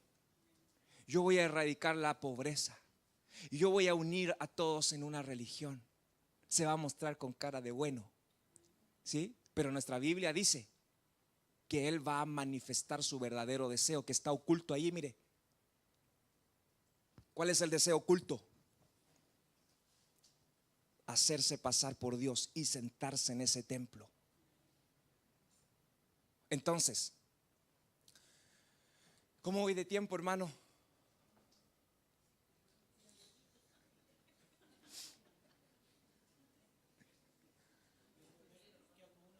Yo voy a erradicar la pobreza. Yo voy a unir a todos en una religión. Se va a mostrar con cara de bueno, ¿sí? Pero nuestra Biblia dice que Él va a manifestar su verdadero deseo, que está oculto ahí, mire. ¿Cuál es el deseo oculto? Hacerse pasar por Dios y sentarse en ese templo. Entonces, ¿cómo voy de tiempo, hermano?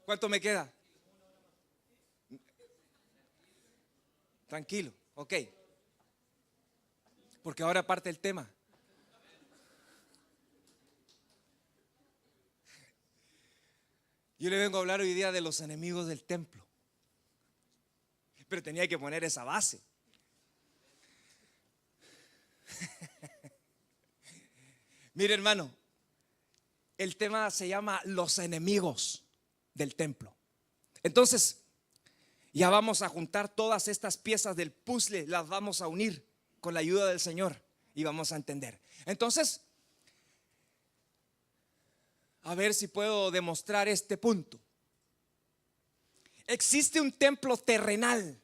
¿Cuánto me queda? Tranquilo, ok. Porque ahora parte el tema. Yo le vengo a hablar hoy día de los enemigos del templo. Pero tenía que poner esa base. Mire, hermano, el tema se llama los enemigos del templo. Entonces, ya vamos a juntar todas estas piezas del puzzle, las vamos a unir con la ayuda del Señor y vamos a entender. Entonces, a ver si puedo demostrar este punto. Existe un templo terrenal.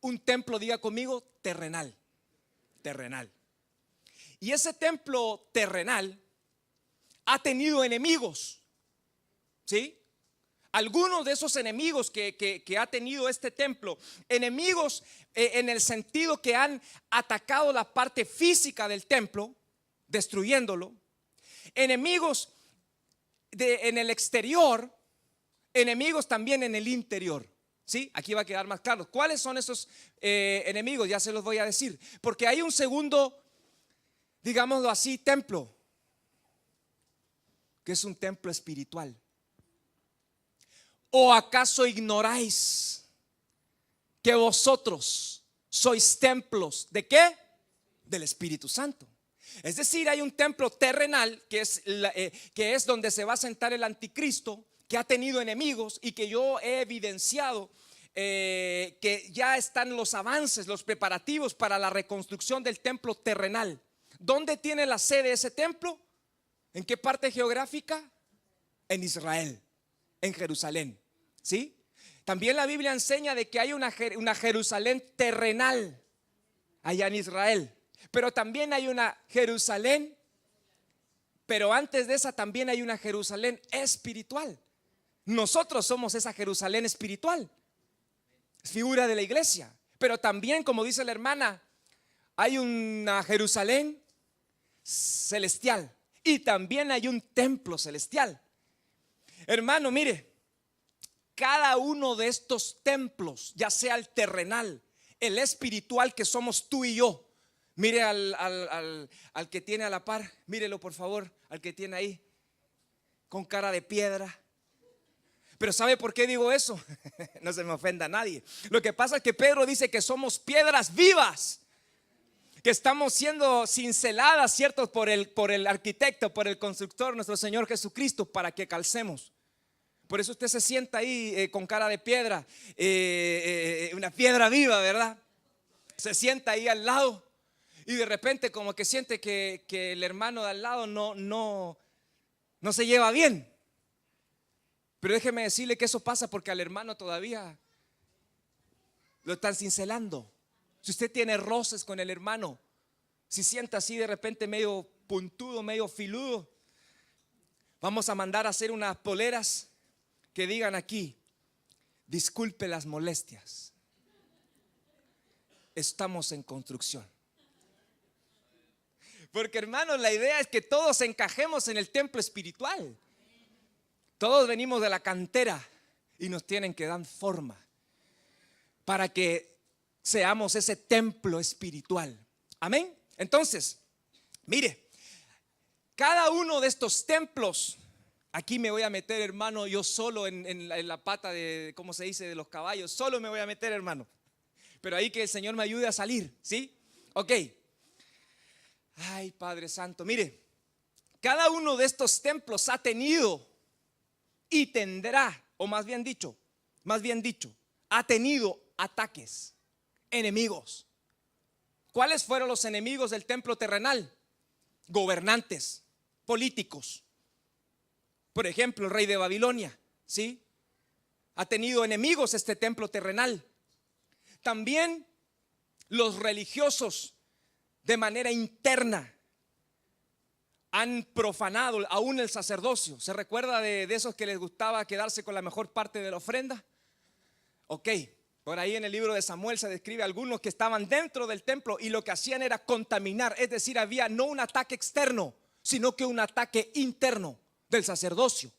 Un templo, diga conmigo, terrenal. Terrenal. Y ese templo terrenal ha tenido enemigos, ¿sí? Algunos de esos enemigos que ha tenido este templo, enemigos en el sentido que han atacado la parte física del templo, destruyéndolo. Enemigos en el exterior, enemigos también en el interior. ¿Sí? Aquí va a quedar más claro. ¿Cuáles son esos enemigos? Ya se los voy a decir. Porque hay un segundo, digámoslo así, templo, que es un templo espiritual. ¿O acaso ignoráis que vosotros sois templos de qué? Del Espíritu Santo. Es decir, hay un templo terrenal que es donde se va a sentar el anticristo, que ha tenido enemigos y que yo he evidenciado que ya están los avances, los preparativos para la reconstrucción del templo terrenal. ¿Dónde tiene la sede ese templo? ¿En qué parte geográfica? En Israel, en Jerusalén, ¿sí? También la Biblia enseña de que hay una Jerusalén terrenal allá en Israel, pero también hay una Jerusalén, pero antes de esa también hay una Jerusalén espiritual. Nosotros somos esa Jerusalén espiritual, es figura de la iglesia. Pero también, como dice la hermana, hay una Jerusalén celestial y también hay un templo celestial. Hermano, mire, cada uno de estos templos, ya sea el terrenal, el espiritual que somos tú y yo. Mire al que tiene a la par, mírelo por favor, al que tiene ahí con cara de piedra. Pero ¿sabe por qué digo eso? No se me ofenda a nadie. Lo que pasa es que Pedro dice que somos piedras vivas, que estamos siendo cinceladas, ¿cierto? Por el arquitecto, por el constructor, nuestro Señor Jesucristo, para que calcemos. Por eso usted se sienta ahí con cara de piedra, una piedra viva, ¿verdad? Se sienta ahí al lado y de repente como que siente que el hermano de al lado no se lleva bien. Pero déjeme decirle que eso pasa porque al hermano todavía lo están cincelando. Si usted tiene roces con el hermano, si sienta así de repente medio puntudo, medio filudo, vamos a mandar a hacer unas poleras que digan aquí: disculpe las molestias, estamos en construcción. Porque hermanos, la idea es que todos encajemos en el templo espiritual. Todos venimos de la cantera y nos tienen que dar forma para que seamos ese templo espiritual. Amén. Entonces, mire, cada uno de estos templos, aquí me voy a meter, hermano, yo solo en la pata de, ¿cómo se dice?, de los caballos. Solo me voy a meter, hermano. Pero ahí que el Señor me ayude a salir, ¿sí? Ok. Ay, Padre Santo, mire, cada uno de estos templos ha tenido y tendrá, o más bien dicho, ha tenido ataques, enemigos. ¿Cuáles fueron los enemigos del templo terrenal? Gobernantes, políticos. Por ejemplo, el rey de Babilonia, ¿sí? Ha tenido enemigos este templo terrenal. También los religiosos de manera interna han profanado aún el sacerdocio. ¿Se recuerda de esos que les gustaba quedarse con la mejor parte de la ofrenda? Ok, por ahí en el libro de Samuel se describe a algunos que estaban dentro del templo y lo que hacían era contaminar. Es decir, había no un ataque externo, sino que un ataque interno del sacerdocio.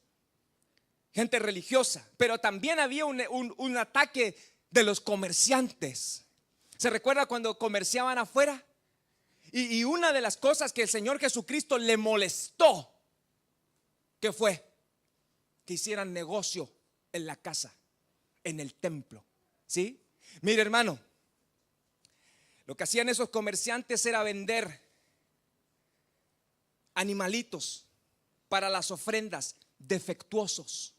Gente religiosa, pero también había un ataque de los comerciantes. ¿Se recuerda cuando comerciaban afuera? Y una de las cosas que el Señor Jesucristo le molestó, ¿qué fue? Que hicieran negocio en la casa, en el templo, ¿sí? Mire, hermano, lo que hacían esos comerciantes era vender animalitos para las ofrendas defectuosos.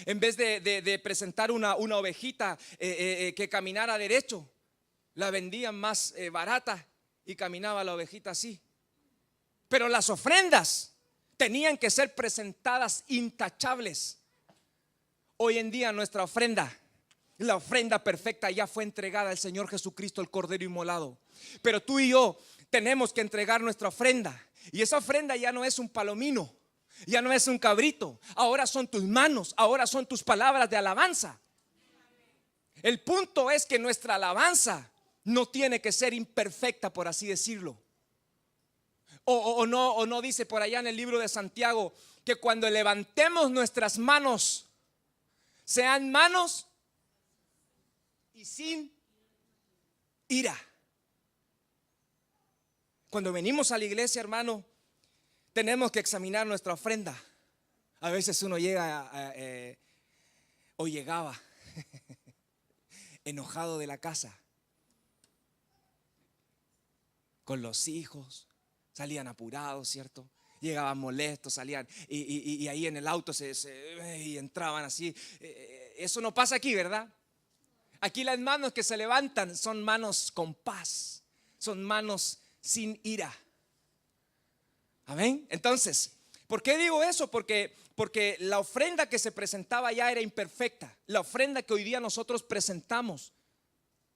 En vez de presentar una ovejita que caminara derecho, la vendían más barata y caminaba la ovejita así. Pero las ofrendas tenían que ser presentadas intachables. Hoy en día nuestra ofrenda, la ofrenda perfecta, ya fue entregada al Señor Jesucristo, el Cordero inmolado. Pero tú y yo tenemos que entregar nuestra ofrenda. Y esa ofrenda ya no es un palomino, ya no es un cabrito. Ahora son tus manos, ahora son tus palabras de alabanza. El punto es que nuestra alabanza no tiene que ser imperfecta, por así decirlo. O no dice por allá en el libro de Santiago que cuando levantemos nuestras manos sean manos y sin ira. Cuando venimos a la iglesia, hermano, tenemos que examinar nuestra ofrenda. A veces uno llega o llegaba enojado de la casa con los hijos, salían apurados, ¿cierto? Llegaban molestos, salían y ahí en el auto y entraban así. Eso no pasa aquí, ¿verdad? Aquí las manos que se levantan son manos con paz, son manos sin ira. Amén. Entonces, ¿por qué digo eso? Porque la ofrenda que se presentaba ya era imperfecta. La ofrenda que hoy día nosotros presentamos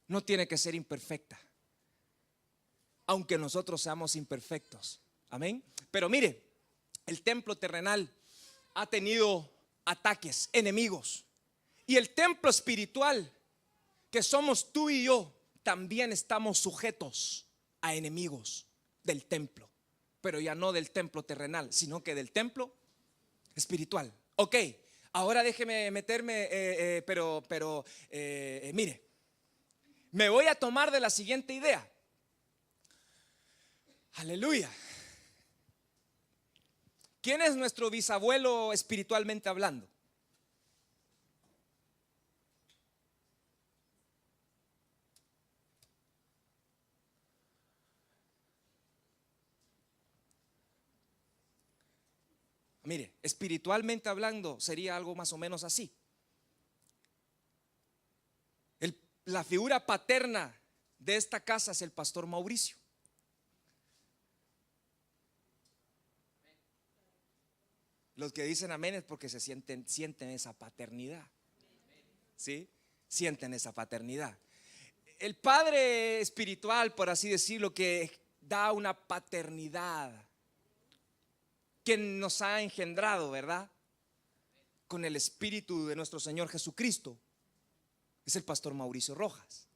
no tiene que ser imperfecta, aunque nosotros seamos imperfectos. Amén. Pero mire, el templo terrenal ha tenido ataques, enemigos. Y el templo espiritual, que somos tú y yo, también estamos sujetos a enemigos del templo. Pero ya no del templo terrenal, sino que del templo espiritual. Ok, ahora déjeme meterme, mire, me voy a tomar de la siguiente idea. Aleluya. ¿Quién es nuestro bisabuelo espiritualmente hablando? Mire, espiritualmente hablando sería algo más o menos así. La figura paterna de esta casa es el pastor Mauricio. Los que dicen amén es porque sienten esa paternidad. ¿Sí? Sienten esa paternidad. El padre espiritual, por así decirlo, que da una paternidad, quien nos ha engendrado, ¿verdad? Con el espíritu de nuestro Señor Jesucristo, es el pastor Mauricio Rojas.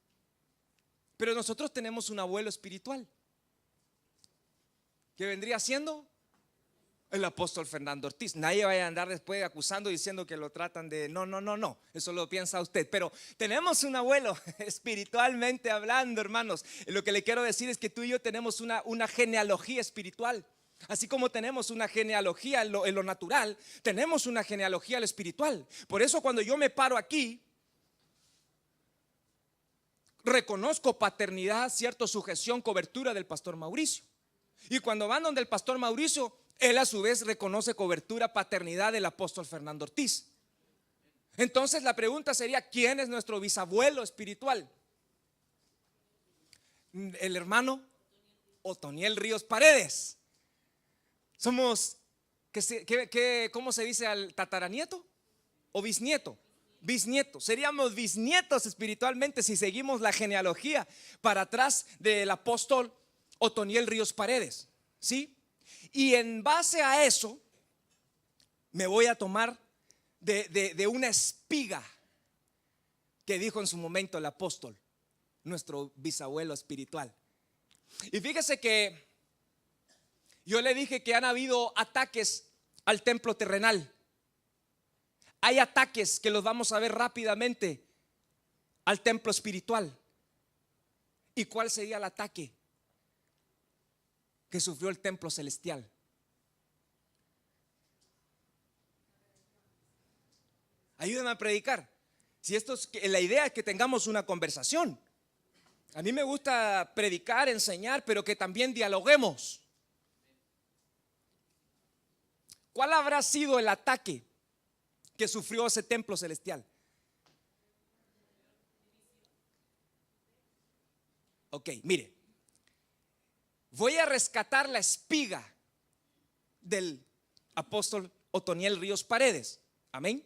Pero nosotros tenemos un abuelo espiritual, que vendría siendo el apóstol Fernando Ortiz. Nadie vaya a andar después acusando, diciendo que lo tratan de no, eso lo piensa usted. Pero tenemos un abuelo espiritualmente hablando, hermanos. Lo que le quiero decir es que tú y yo tenemos una genealogía espiritual. Así como tenemos una genealogía en lo natural, tenemos una genealogía en lo espiritual. Por eso cuando yo me paro aquí, reconozco paternidad, cierto, sujeción, cobertura del pastor Mauricio. Y cuando van donde el pastor Mauricio, Él a su vez reconoce cobertura, paternidad del apóstol Fernando Ortiz. Entonces la pregunta sería, ¿quién es nuestro bisabuelo espiritual? El hermano Otoniel Ríos Paredes. Somos, ¿cómo se dice al tataranieto? ¿O bisnieto? Bisnieto. Seríamos bisnietos espiritualmente si seguimos la genealogía para atrás del apóstol Otoniel Ríos Paredes, ¿sí? Y en base a eso me voy a tomar de una espiga que dijo en su momento el apóstol, nuestro bisabuelo espiritual. Y fíjese que yo le dije que han habido ataques al templo terrenal. Hay ataques que los vamos a ver rápidamente al templo espiritual. ¿Y cuál sería el ataque que sufrió el templo celestial? Ayúdenme a predicar. Si esto es, la idea es que tengamos una conversación. A mí me gusta predicar, enseñar, pero que también dialoguemos. ¿Cuál habrá sido el ataque que sufrió ese templo celestial? Ok, mire, voy a rescatar la espiga del apóstol Otoniel Ríos Paredes. Amén.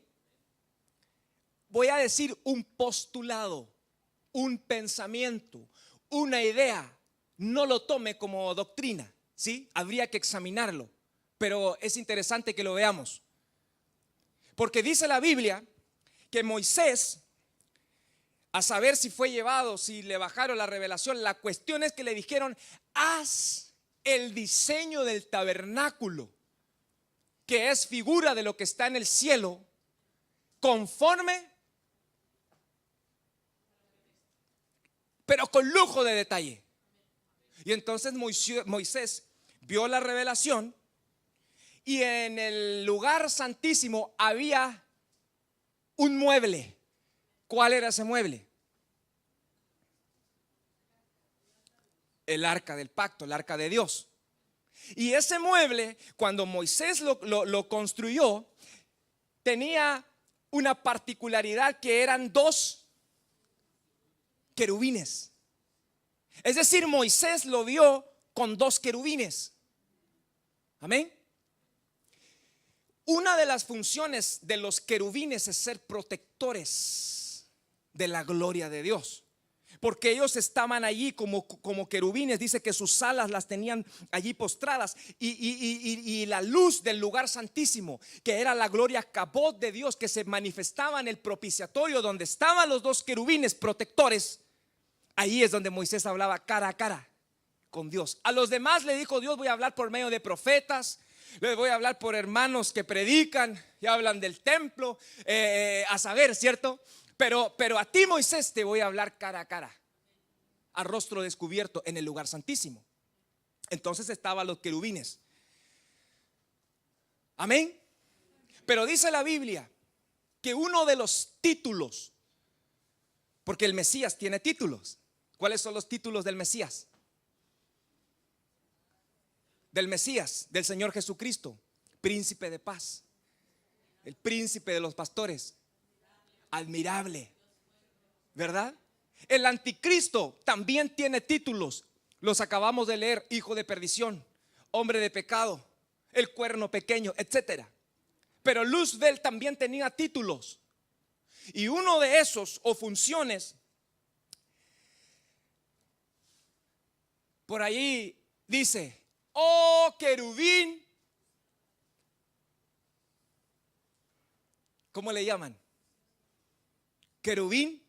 Voy a decir un postulado, un pensamiento, una idea. No lo tome como doctrina, ¿sí? Habría que examinarlo, pero es interesante que lo veamos. Porque dice la Biblia que Moisés, a saber si fue llevado, si le bajaron la revelación, la cuestión es que le dijeron: haz el diseño del tabernáculo, que es figura de lo que está en el cielo, conforme, pero con lujo de detalle. Y entonces Moisés vio la revelación, y en el lugar santísimo había un mueble. ¿Cuál era ese mueble? El arca del pacto, el arca de Dios. Y ese mueble, cuando Moisés lo construyó, tenía una particularidad, que eran dos querubines. Es decir, Moisés lo vio con dos querubines. Amén. Una de las funciones de los querubines es ser protectores de la gloria de Dios, porque ellos estaban allí como querubines. Dice que sus alas las tenían allí postradas, y la luz del lugar santísimo, que era la gloria cabot de Dios, que se manifestaba en el propiciatorio donde estaban los dos querubines protectores. Ahí es donde Moisés hablaba cara a cara con Dios. A los demás le dijo Dios: voy a hablar por medio de profetas, les voy a hablar por hermanos que predican y hablan del templo, a saber, ¿cierto? Pero a ti, Moisés, te voy a hablar cara a cara, a rostro descubierto, en el lugar santísimo. Entonces estaban los querubines. Amén. Pero dice la Biblia que uno de los títulos, porque el Mesías tiene títulos. ¿Cuáles son los títulos del Mesías? Del Mesías, del Señor Jesucristo: príncipe de paz, el príncipe de los pastores, admirable, ¿verdad? El anticristo también tiene títulos. Los acabamos de leer: hijo de perdición, hombre de pecado, el cuerno pequeño, etcétera. Pero Luzbel también tenía títulos, y uno de esos, o funciones, por ahí dice: oh querubín, ¿cómo le llaman? Querubín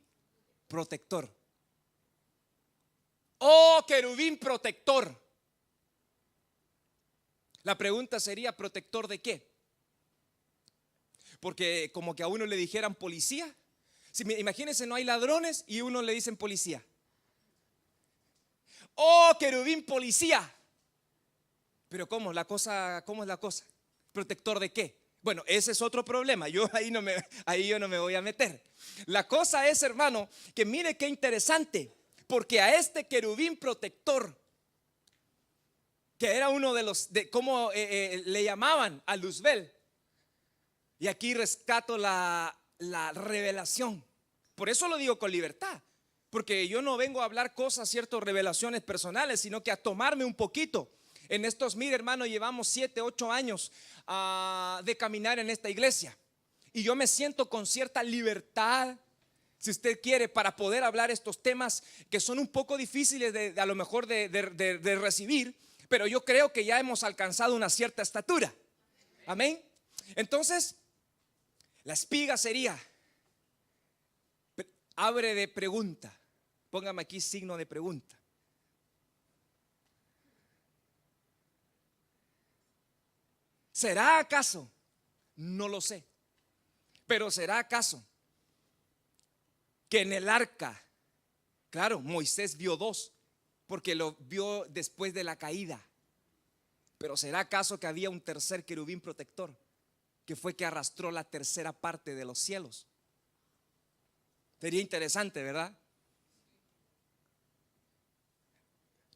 protector. Oh querubín protector. La pregunta sería: ¿protector de qué? Porque como que a uno le dijeran policía. Imagínense, no hay ladrones y uno le dicen policía. Oh querubín policía. Pero ¿cómo es la cosa? ¿Protector de qué? Bueno, ese es otro problema. Yo ahí no me voy a meter. La cosa es, hermano, que mire qué interesante, porque a este querubín protector que era uno de los, de cómo le llamaban a Luzbel. Y aquí rescato la revelación. Por eso lo digo con libertad, porque yo no vengo a hablar cosas, ciertas revelaciones personales, sino que a tomarme un poquito. En estos, mire hermano, llevamos 7, 8 años de caminar en esta iglesia. Y yo me siento con cierta libertad, si usted quiere, para poder hablar estos temas que son un poco difíciles de a lo mejor de recibir, pero yo creo que ya hemos alcanzado una cierta estatura. Amén. Entonces, la espiga sería, abre de pregunta. Póngame aquí signo de pregunta. ¿Será acaso? No lo sé. Pero ¿será acaso que en el arca, claro, Moisés vio 2, porque lo vio después de la caída, pero ¿será acaso que había un tercer querubín protector, que fue que arrastró la tercera parte de los cielos? Sería interesante, ¿verdad?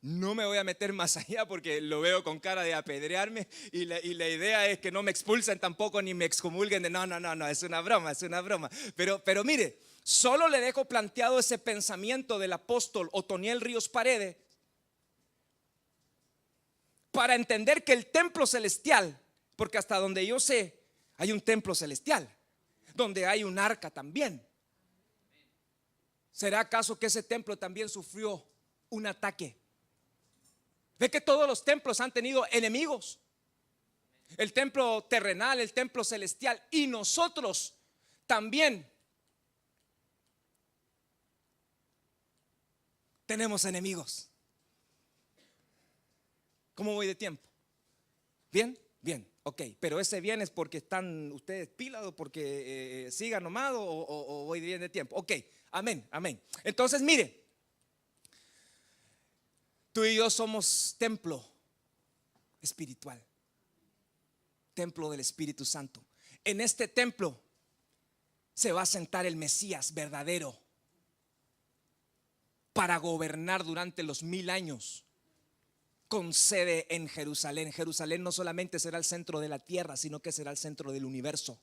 No me voy a meter más allá porque lo veo con cara de apedrearme y la idea es que no me expulsen tampoco ni me excomulguen de no, es una broma, es una broma. Pero mire, solo le dejo planteado ese pensamiento del apóstol Otoniel Ríos Paredes para entender que el templo celestial, porque hasta donde yo sé hay un templo celestial donde hay un arca también. ¿Será acaso que ese templo también sufrió un ataque? Ve que todos los templos han tenido enemigos. El templo terrenal, el templo celestial, y nosotros también tenemos enemigos. ¿Cómo voy de tiempo? ¿Bien? Bien, ok. Pero ese bien es porque están ustedes pilas o porque sigan nomás o voy bien de tiempo. Ok, amén, amén. Entonces mire, tú y yo somos templo espiritual, templo del Espíritu Santo. En este templo se va a sentar el Mesías verdadero para gobernar durante los 1000 años con sede en Jerusalén. Jerusalén no solamente será el centro de la tierra, sino que será el centro del universo,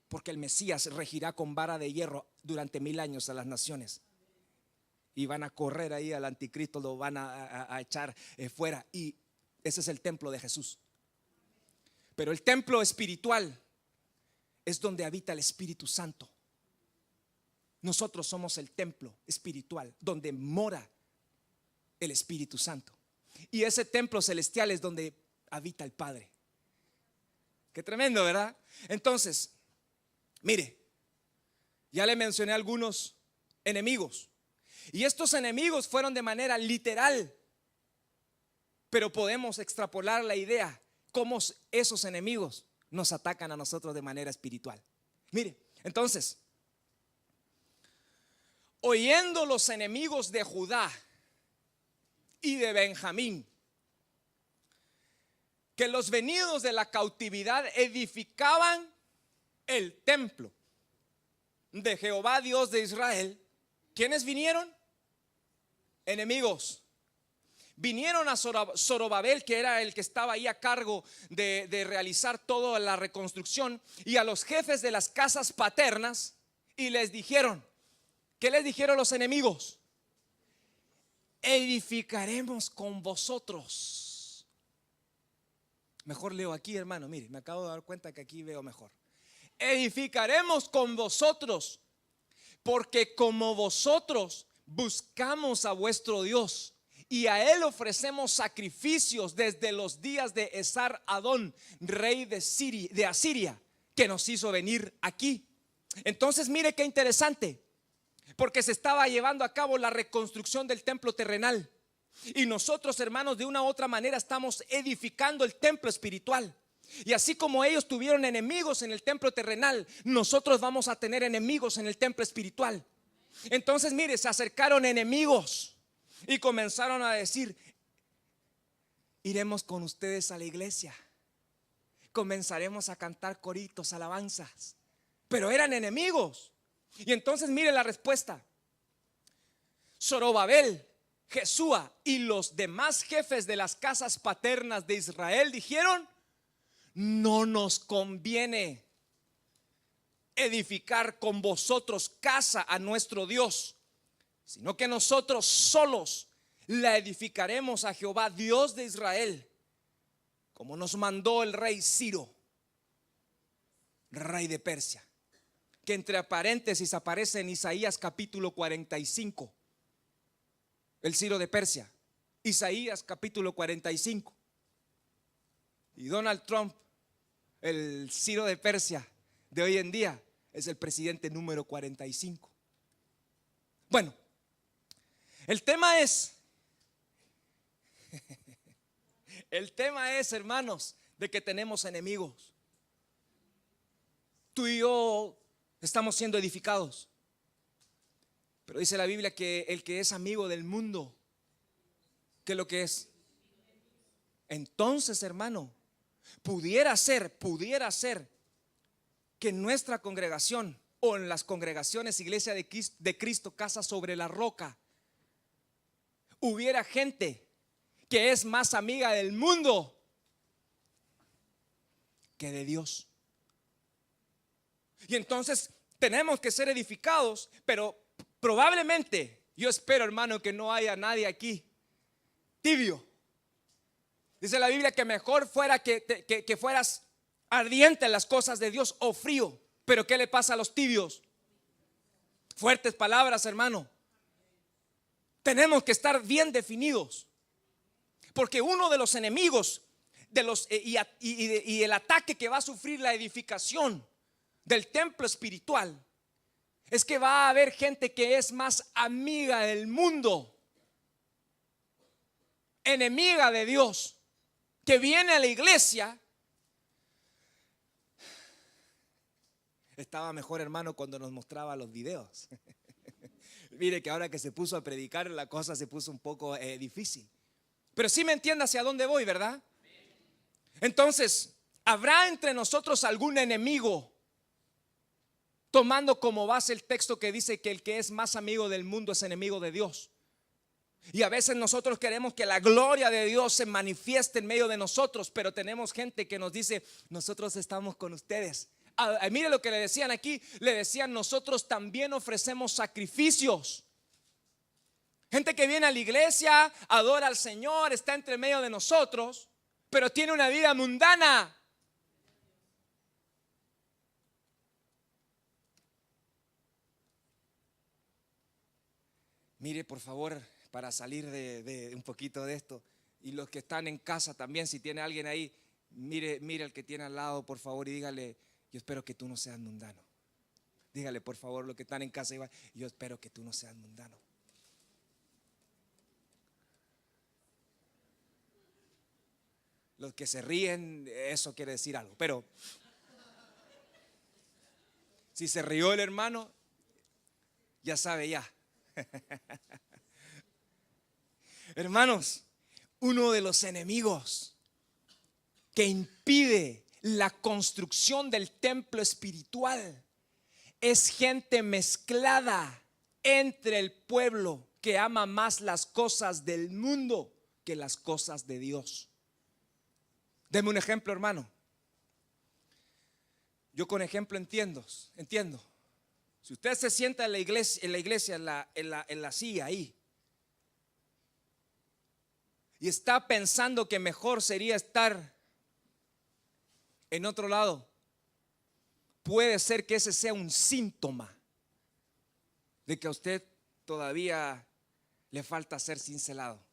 porque el Mesías regirá con vara de hierro durante 1000 años a las naciones. Y van a correr ahí al anticristo, lo van a echar fuera. Y ese es el templo de Jesús. Pero el templo espiritual es donde habita el Espíritu Santo. Nosotros somos el templo espiritual donde mora el Espíritu Santo. Y ese templo celestial es donde habita el Padre. Qué tremendo, ¿verdad? Entonces, mire, ya le mencioné algunos enemigos. Y estos enemigos fueron de manera literal, pero podemos extrapolar la idea cómo esos enemigos nos atacan a nosotros de manera espiritual. Mire, entonces, oyendo los enemigos de Judá y de Benjamín que los venidos de la cautividad edificaban el templo de Jehová Dios de Israel, ¿quiénes vinieron? Enemigos. Vinieron a Zorobabel, que era el que estaba ahí a cargo de realizar toda la reconstrucción, y a los jefes de las casas paternas, y les dijeron, ¿qué les dijeron los enemigos? Edificaremos con vosotros. Mejor leo aquí, hermano, mire, me acabo de dar cuenta que aquí veo mejor. Edificaremos con vosotros, porque como vosotros buscamos a vuestro Dios y a él ofrecemos sacrificios desde los días de Esar Adón, rey de Asiria, que nos hizo venir aquí. Entonces mire qué interesante, porque se estaba llevando a cabo la reconstrucción del templo terrenal, y nosotros, hermanos, de una u otra manera estamos edificando el templo espiritual. Y así como ellos tuvieron enemigos en el templo terrenal, nosotros vamos a tener enemigos en el templo espiritual. Entonces mire, se acercaron enemigos y comenzaron a decir, iremos con ustedes a la iglesia, comenzaremos a cantar coritos, alabanzas. Pero eran enemigos. Y entonces mire la respuesta. Zorobabel Jesúa y los demás jefes de las casas paternas de Israel dijeron: no nos conviene edificar con vosotros casa a nuestro Dios, sino que nosotros solos la edificaremos a Jehová, Dios de Israel, como nos mandó el rey Ciro, rey de Persia, que entre paréntesis aparece en Isaías capítulo 45. El Ciro de Persia, Isaías capítulo 45. Y Donald Trump, el Ciro de Persia de hoy en día, es el presidente número 45. Bueno, el tema es, hermanos, de que tenemos enemigos. Tú y yo estamos siendo edificados, pero dice la Biblia que el que es amigo del mundo, ¿qué es lo que es? Entonces, hermano, pudiera ser que en nuestra congregación o en las congregaciones Iglesia de Cristo Casa sobre la Roca hubiera gente que es más amiga del mundo que de Dios. Y entonces tenemos que ser edificados, pero probablemente, yo espero, hermano, que no haya nadie aquí tibio. Dice la Biblia que mejor fuera que fueras ardiente en las cosas de Dios o frío. Pero ¿qué le pasa a los tibios? Fuertes palabras, hermano. Tenemos que estar bien definidos, porque uno de los enemigos y el ataque que va a sufrir la edificación del templo espiritual es que va a haber gente que es más amiga del mundo, enemiga de Dios, que viene a la iglesia. Estaba mejor, hermano, cuando nos mostraba los videos. Mire que ahora que se puso a predicar, la cosa se puso un poco difícil. Pero sí me entiende hacia dónde voy, ¿verdad? Entonces, ¿habrá entre nosotros algún enemigo? Tomando como base el texto que dice que el que es más amigo del mundo es enemigo de Dios. Y a veces nosotros queremos que la gloria de Dios se manifieste en medio de nosotros, pero tenemos gente que nos dice: nosotros estamos con ustedes. Mire lo que le decían aquí, le decían: nosotros también ofrecemos sacrificios. Gente que viene a la iglesia, adora al Señor, está entre medio de nosotros, pero tiene una vida mundana. Mire, por favor, para salir de un poquito de esto, y los que están en casa también, si tiene alguien ahí, mire al que tiene al lado, por favor, y dígale: yo espero que tú no seas mundano. Dígale, por favor, los que están en casa, yo espero que tú no seas mundano. Los que se ríen, eso quiere decir algo, pero si se rió el hermano, ya sabe ya. Hermanos, uno de los enemigos que impide la construcción del templo espiritual es gente mezclada entre el pueblo que ama más las cosas del mundo que las cosas de Dios. Deme un ejemplo, hermano. Yo con ejemplo entiendo. Si usted se sienta en la iglesia, en la silla ahí, y está pensando que mejor sería estar en otro lado, puede ser que ese sea un síntoma de que a usted todavía le falta ser cincelado.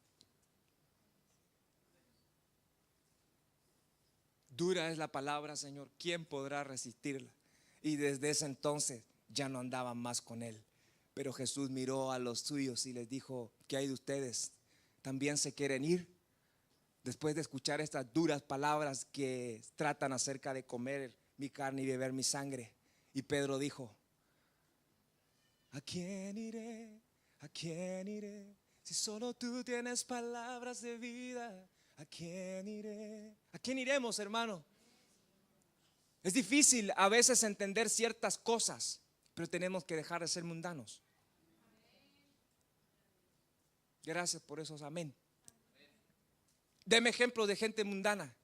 Dura es la palabra, Señor, ¿quién podrá resistirla? Y desde ese entonces ya no andaban más con él. Pero Jesús miró a los suyos y les dijo: ¿qué hay de ustedes? ¿También se quieren ir? Después de escuchar estas duras palabras que tratan acerca de comer mi carne y beber mi sangre. Y Pedro dijo: ¿a quién iré? ¿A quién iré? Si solo tú tienes palabras de vida. ¿A quién iré? ¿A quién iremos, hermano? Es difícil a veces entender ciertas cosas, pero tenemos que dejar de ser mundanos. Gracias por esos amén. Deme ejemplos de gente mundana,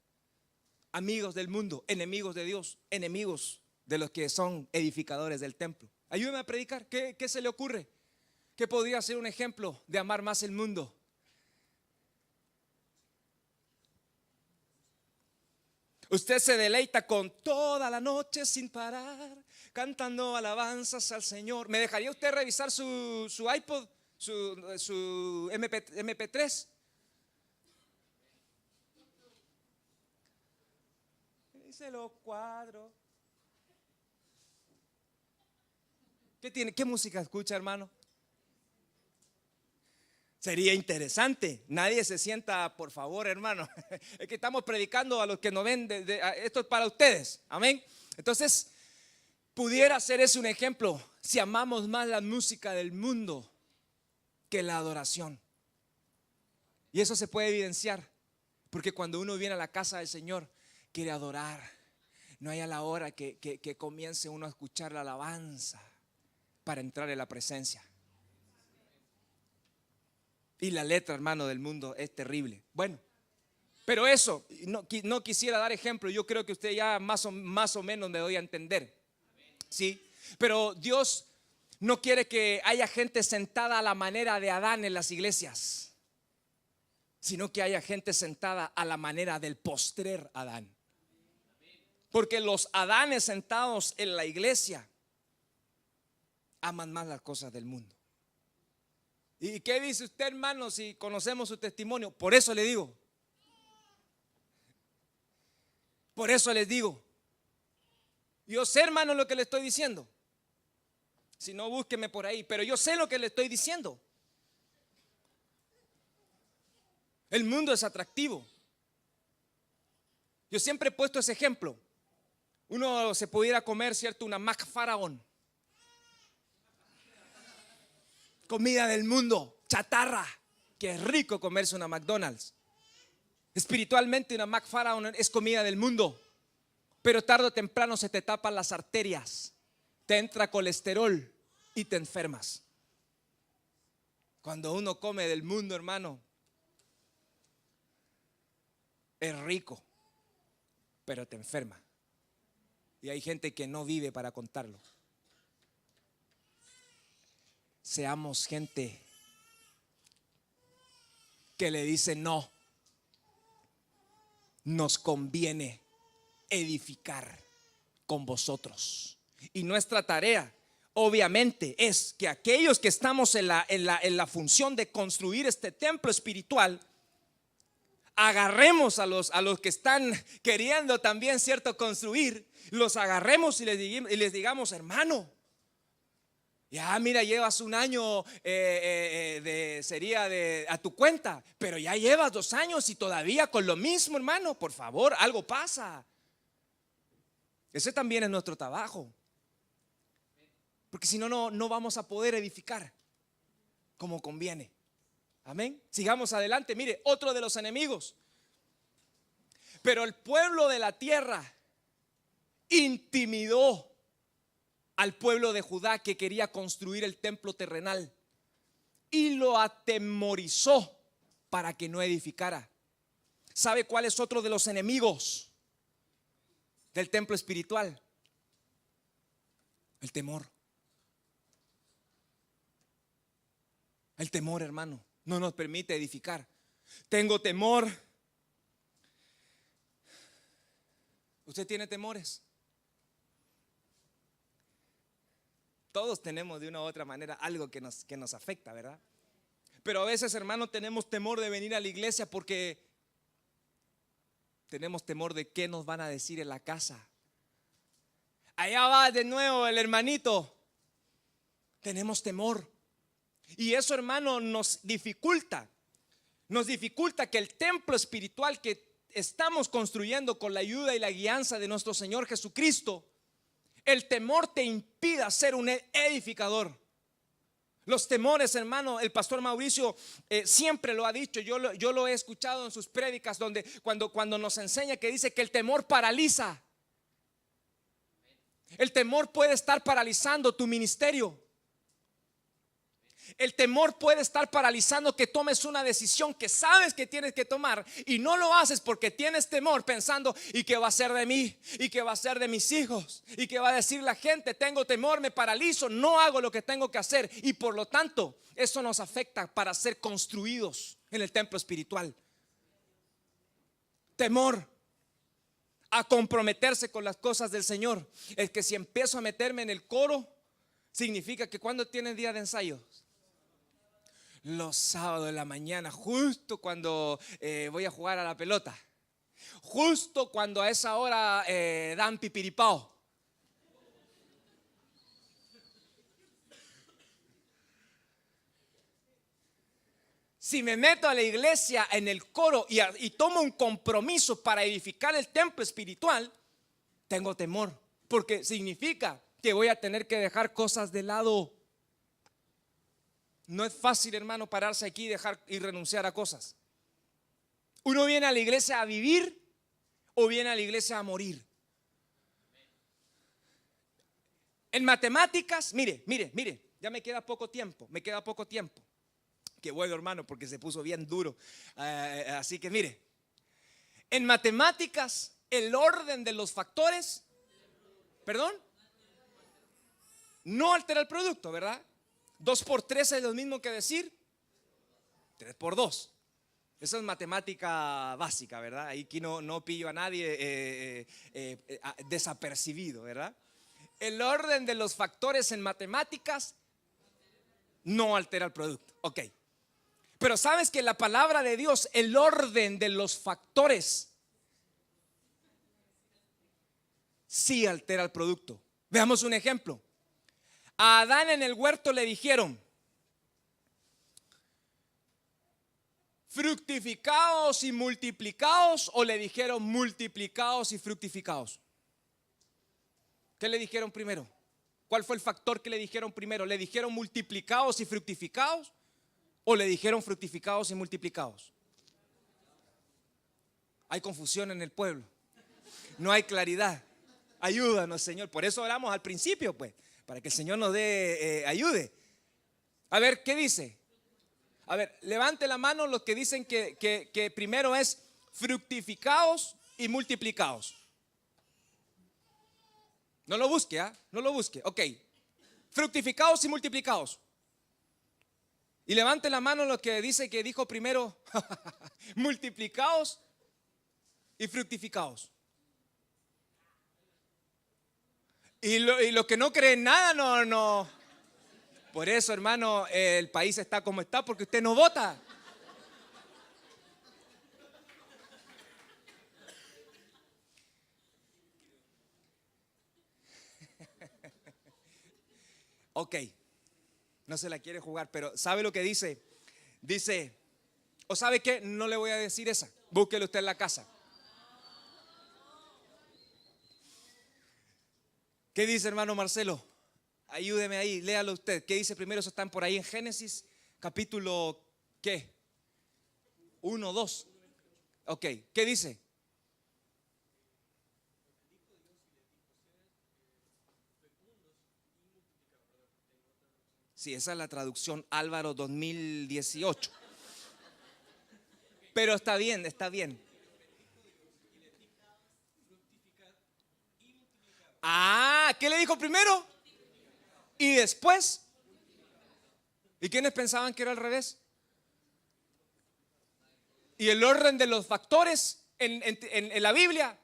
amigos del mundo, enemigos de Dios, enemigos de los que son edificadores del templo. Ayúdeme a predicar. ¿Qué se le ocurre? ¿Qué podría ser un ejemplo de amar más el mundo? Usted se deleita con toda la noche sin parar, cantando alabanzas al Señor. ¿Me dejaría usted revisar su iPod, su MP3? Dice los cuadros. ¿Qué tiene? ¿Qué música escucha, hermano? Sería interesante. Nadie se sienta, por favor, hermano. Es que estamos predicando a los que no ven. Esto es para ustedes. Amén. Entonces, pudiera ser ese un ejemplo. Si amamos más la música del mundo que la adoración. Y eso se puede evidenciar. Porque cuando uno viene a la casa del Señor, quiere adorar. No hay a la hora que comience uno a escuchar la alabanza para entrar en la presencia. Y la letra, hermano, del mundo es terrible. Bueno, pero eso, no quisiera dar ejemplo. Yo creo que usted ya más o menos me doy a entender. ¿Sí? Pero Dios no quiere que haya gente sentada a la manera de Adán en las iglesias, sino que haya gente sentada a la manera del postrer Adán. Porque los Adanes sentados en la iglesia aman más las cosas del mundo. ¿Y qué dice usted, hermano, si conocemos su testimonio? Por eso le digo. Por eso les digo. Yo sé, hermano, lo que le estoy diciendo. Si no, búsqueme por ahí. Pero yo sé lo que le estoy diciendo. El mundo es atractivo. Yo siempre he puesto ese ejemplo. Uno se pudiera comer, ¿cierto?, una McFarlane. Comida del mundo, chatarra. Qué rico comerse una McDonald's. Espiritualmente una McFarlane es comida del mundo. Pero tarde o temprano se te tapan las arterias, te entra colesterol y te enfermas. Cuando uno come del mundo, hermano, es rico, pero te enferma. Y hay gente que no vive para contarlo. Seamos gente que le dice no. Nos conviene edificar con vosotros. Y nuestra tarea, obviamente, es que aquellos que estamos en la función de construir este templo espiritual, agarremos a los que están queriendo también, cierto, construir, los agarremos y les digamos, hermano, ya mira, llevas un año a tu cuenta, pero ya llevas 2 años y todavía con lo mismo, hermano. Por favor, algo pasa. Ese también es nuestro trabajo, porque si no, no vamos a poder edificar como conviene. Amén. Sigamos adelante. Mire, otro de los enemigos. Pero el pueblo de la tierra intimidó al pueblo de Judá que quería construir el templo terrenal y lo atemorizó para que no edificara. ¿Sabe cuál es otro de los enemigos del templo espiritual? El temor. El temor, hermano, no nos permite edificar. Tengo temor. ¿Usted tiene temores? Todos tenemos de una u otra manera algo que nos afecta, ¿verdad? Pero a veces, hermano, tenemos temor de venir a la iglesia porque tenemos temor de qué nos van a decir en la casa. Allá va de nuevo el hermanito. Tenemos temor. Y eso, hermano, nos dificulta que el templo espiritual que estamos construyendo con la ayuda y la guianza de nuestro Señor Jesucristo, el temor te impida ser un edificador. Los temores, hermano, el pastor Mauricio siempre lo ha dicho. Yo lo he escuchado en sus prédicas donde cuando nos enseña que dice que el temor paraliza. El temor puede estar paralizando tu ministerio. El temor puede estar paralizando que tomes una decisión que sabes que tienes que tomar y no lo haces porque tienes temor, pensando: ¿y qué va a ser de mí? ¿Y qué va a ser de mis hijos? ¿Y qué va a decir la gente? Tengo temor, me paralizo, no hago lo que tengo que hacer, y por lo tanto eso nos afecta para ser construidos en el templo espiritual. Temor a comprometerse con las cosas del Señor. Es que si empiezo a meterme en el coro, significa que cuando tienen día de ensayo, los sábados de la mañana, justo cuando voy a jugar a la pelota, justo cuando a esa hora dan pipiripao. Si me meto a la iglesia en el coro y tomo un compromiso para edificar el templo espiritual, tengo temor, porque significa que voy a tener que dejar cosas de lado. No es fácil, hermano, pararse aquí y dejar y renunciar a cosas. Uno viene a la iglesia a vivir o viene a la iglesia a morir. En matemáticas, mire, ya me queda poco tiempo. Qué bueno, hermano, porque se puso bien duro. Así que mire, en matemáticas el orden de los factores, no altera el producto, ¿verdad? 2 por 3 es lo mismo que decir 3 por 2. Eso es matemática básica, ¿verdad? Aquí no pillo a nadie desapercibido, ¿verdad? El orden de los factores en matemáticas no altera el producto. Ok. Pero sabes que la palabra de Dios, el orden de los factores, sí altera el producto. Veamos un ejemplo. A Adán en el huerto le dijeron: fructificaos y multiplicaos, o le dijeron multiplicaos y fructificaos. ¿Qué le dijeron primero? ¿Cuál fue el factor que le dijeron primero? ¿Le dijeron multiplicaos y fructificaos o le dijeron fructificaos y multiplicaos? Hay confusión en el pueblo, no hay claridad. Ayúdanos, Señor. Por eso oramos al principio, pues, para que el Señor nos dé ayude. A ver, ¿qué dice? A ver, levante la mano los que dicen que primero es fructificaos y multiplicaos. No lo busque, no lo busque. Ok, fructificaos y multiplicaos. Y levante la mano los que dice que dijo primero multiplicaos y fructificaos. Y lo que no creen nada, no. Por eso, hermano, el país está como está, porque usted no vota. Ok, no se la quiere jugar, pero ¿sabe lo que dice? Dice, ¿o sabe qué? No le voy a decir esa. Búsquelo usted en la casa. ¿Qué dice, hermano Marcelo? Ayúdeme ahí, léalo usted. ¿Qué dice primero? Eso están por ahí en Génesis, capítulo, ¿qué? 1, 2. Ok, ¿qué dice? Sí, esa es la traducción Álvaro 2018. Pero está bien, está bien. ¿Qué le dijo primero? Y después. ¿Y quiénes pensaban que era al revés? Y el orden de los factores en la Biblia.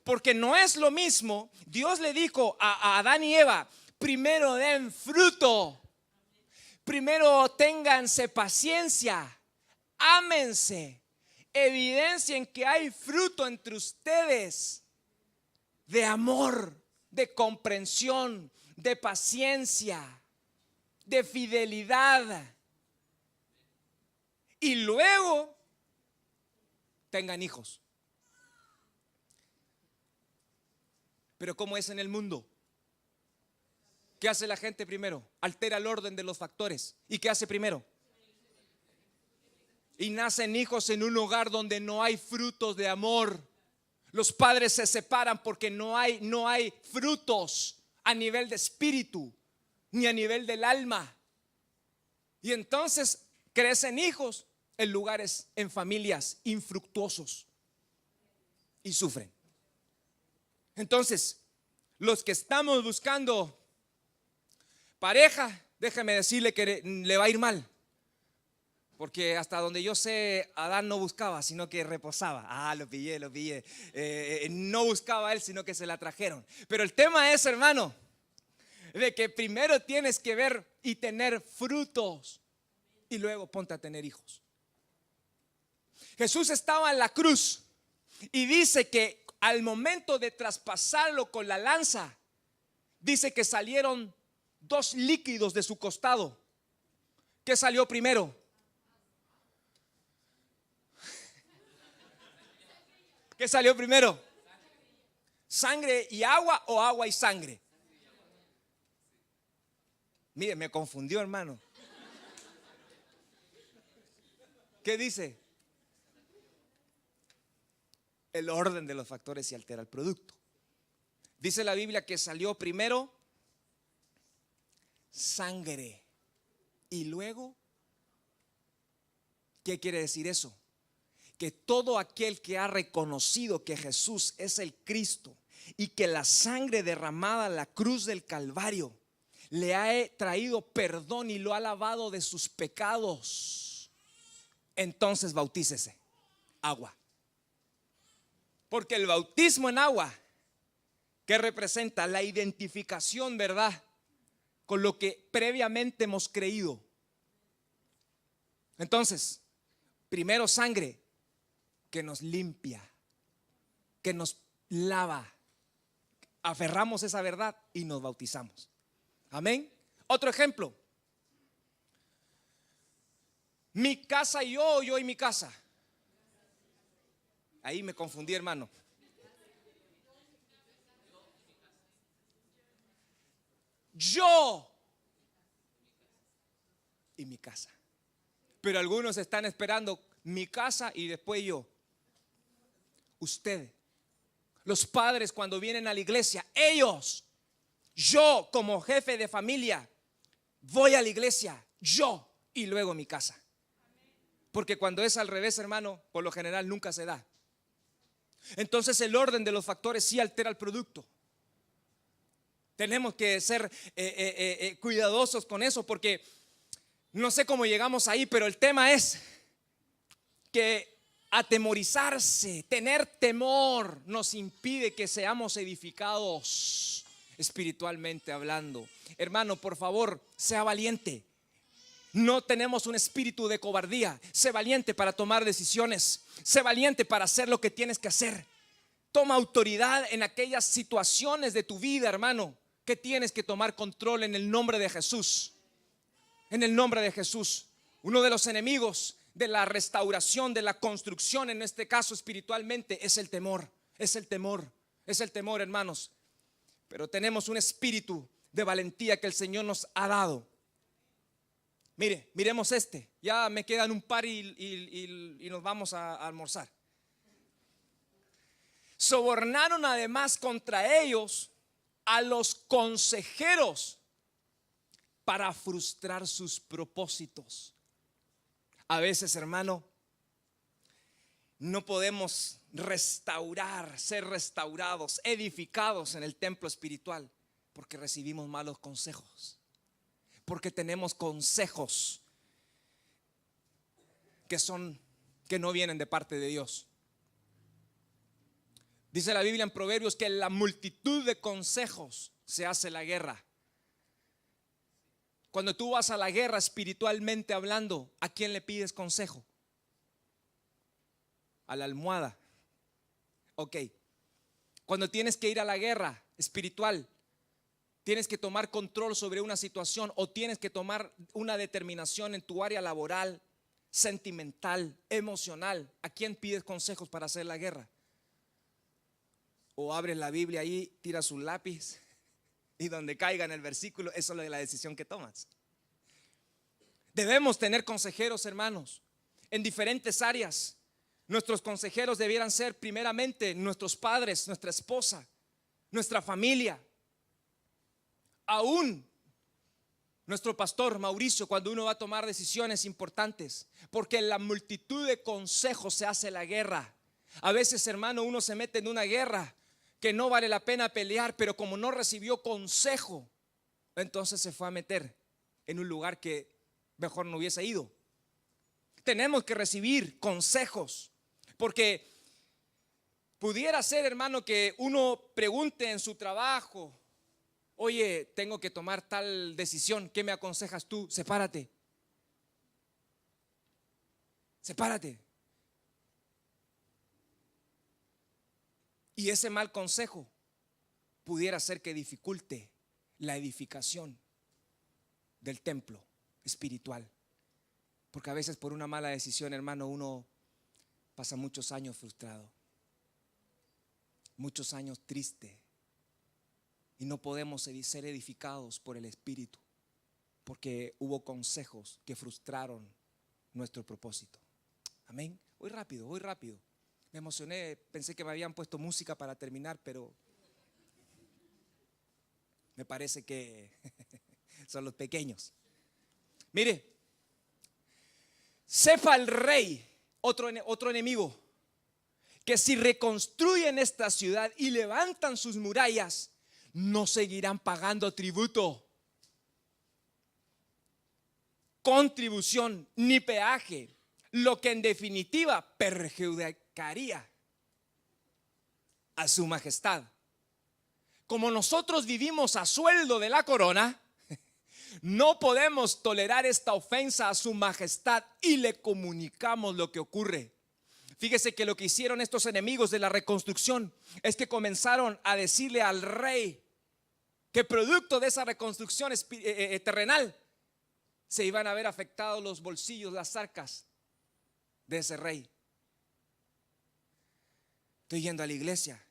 Porque no es lo mismo. Dios le dijo a Adán y Eva: primero den fruto, primero ténganse paciencia, ámense, evidencien que hay fruto entre ustedes de amor, de comprensión, de paciencia, de fidelidad. Y luego tengan hijos. Pero ¿cómo es en el mundo? ¿Qué hace la gente primero? Altera el orden de los factores. ¿Y qué hace primero? Y nacen hijos en un hogar donde no hay frutos de amor. Los padres se separan porque no hay frutos a nivel de espíritu ni a nivel del alma. Y entonces crecen hijos en lugares, en familias infructuosos y sufren. Entonces, los que estamos buscando pareja, déjeme decirle que le va a ir mal. Porque hasta donde yo sé, Adán no buscaba, sino que reposaba. Lo pillé. No buscaba a él, sino que se la trajeron. Pero el tema es, hermano, de que primero tienes que ver y tener frutos y luego ponte a tener hijos. Jesús estaba en la cruz y dice que al momento de traspasarlo con la lanza, dice que salieron 2 líquidos de su costado. ¿Qué salió primero? ¿Qué salió primero? ¿Sangre y agua o agua y sangre? Mire, me confundió, hermano. ¿Qué dice? El orden de los factores y altera el producto. Dice la Biblia que salió primero sangre y luego, ¿qué quiere decir eso? Que todo aquel que ha reconocido que Jesús es el Cristo y que la sangre derramada en la cruz del Calvario le ha traído perdón y lo ha lavado de sus pecados, entonces bautícese. Agua. Porque el bautismo en agua, que representa la identificación, ¿verdad?, con lo que previamente hemos creído. Entonces, primero sangre que nos limpia, que nos lava. Aferramos esa verdad y nos bautizamos. Amén. Otro ejemplo. Mi casa y yo y mi casa. Ahí me confundí, hermano. Yo y mi casa. Pero algunos están esperando mi casa y después yo. Usted, los padres cuando vienen a la iglesia, ellos, yo como jefe de familia, voy a la iglesia, yo y luego mi casa. Porque cuando es al revés, hermano, por lo general nunca se da. Entonces el orden de los factores sí altera el producto. Tenemos que ser cuidadosos con eso, porque no sé cómo llegamos ahí, pero el tema es que atemorizarse, tener temor nos impide que seamos edificados espiritualmente hablando. Hermano, por favor, sea valiente. No tenemos un espíritu de cobardía. Sé valiente para tomar decisiones. Sé valiente para hacer lo que tienes que hacer. Toma autoridad en aquellas situaciones de tu vida, hermano, que tienes que tomar control en el nombre de Jesús. En el nombre de Jesús. Uno de los enemigos de la restauración, de la construcción, en este caso espiritualmente, es el temor. Es el temor, hermanos. Pero tenemos un espíritu de valentía que el Señor nos ha dado. Miremos este. Ya me quedan un par y nos vamos a almorzar. Sobornaron además contra ellos a los consejeros para frustrar sus propósitos. A veces, hermano, no podemos ser restaurados, edificados en el templo espiritual, porque recibimos malos consejos, porque tenemos consejos que no vienen de parte de Dios. Dice la Biblia en Proverbios que en la multitud de consejos se hace la guerra. Cuando tú vas a la guerra espiritualmente hablando, ¿a quién le pides consejo? A la almohada. Ok. Cuando tienes que ir a la guerra espiritual, tienes que tomar control sobre una situación o tienes que tomar una determinación en tu área laboral, sentimental, emocional. ¿A quién pides consejos para hacer la guerra? O abres la Biblia ahí, tiras un lápiz y donde caiga en el versículo, eso es la decisión que tomas. Debemos tener consejeros, hermanos, en diferentes áreas. Nuestros consejeros debieran ser primeramente nuestros padres, nuestra esposa, nuestra familia. Aún nuestro pastor Mauricio, cuando uno va a tomar decisiones importantes, porque en la multitud de consejos se hace la guerra. A veces, hermano, uno se mete en una guerra que no vale la pena pelear, pero como no recibió consejo, entonces se fue a meter en un lugar que mejor no hubiese ido. Tenemos que recibir consejos, porque pudiera ser, hermano, que uno pregunte en su trabajo: oye, tengo que tomar tal decisión, ¿qué me aconsejas tú? Sepárate. Sepárate. Y ese mal consejo pudiera ser que dificulte la edificación del templo espiritual. Porque a veces por una mala decisión, hermano, uno pasa muchos años frustrado, muchos años triste. Y no podemos ser edificados por el Espíritu, porque hubo consejos que frustraron nuestro propósito. Amén. Voy rápido, voy rápido. Me emocioné, pensé que me habían puesto música para terminar, pero me parece que son los pequeños. Mire, sepa el rey, otro enemigo, que si reconstruyen esta ciudad y levantan sus murallas, no seguirán pagando tributo, contribución ni peaje, lo que en definitiva perjudicaría a su majestad. Como nosotros vivimos a sueldo de la corona, no podemos tolerar esta ofensa a su majestad y le comunicamos lo que ocurre. Fíjese que lo que hicieron estos enemigos de la reconstrucción es que comenzaron a decirle al rey que producto de esa reconstrucción terrenal se iban a ver afectados los bolsillos, las arcas de ese rey. Estoy yendo a la iglesia.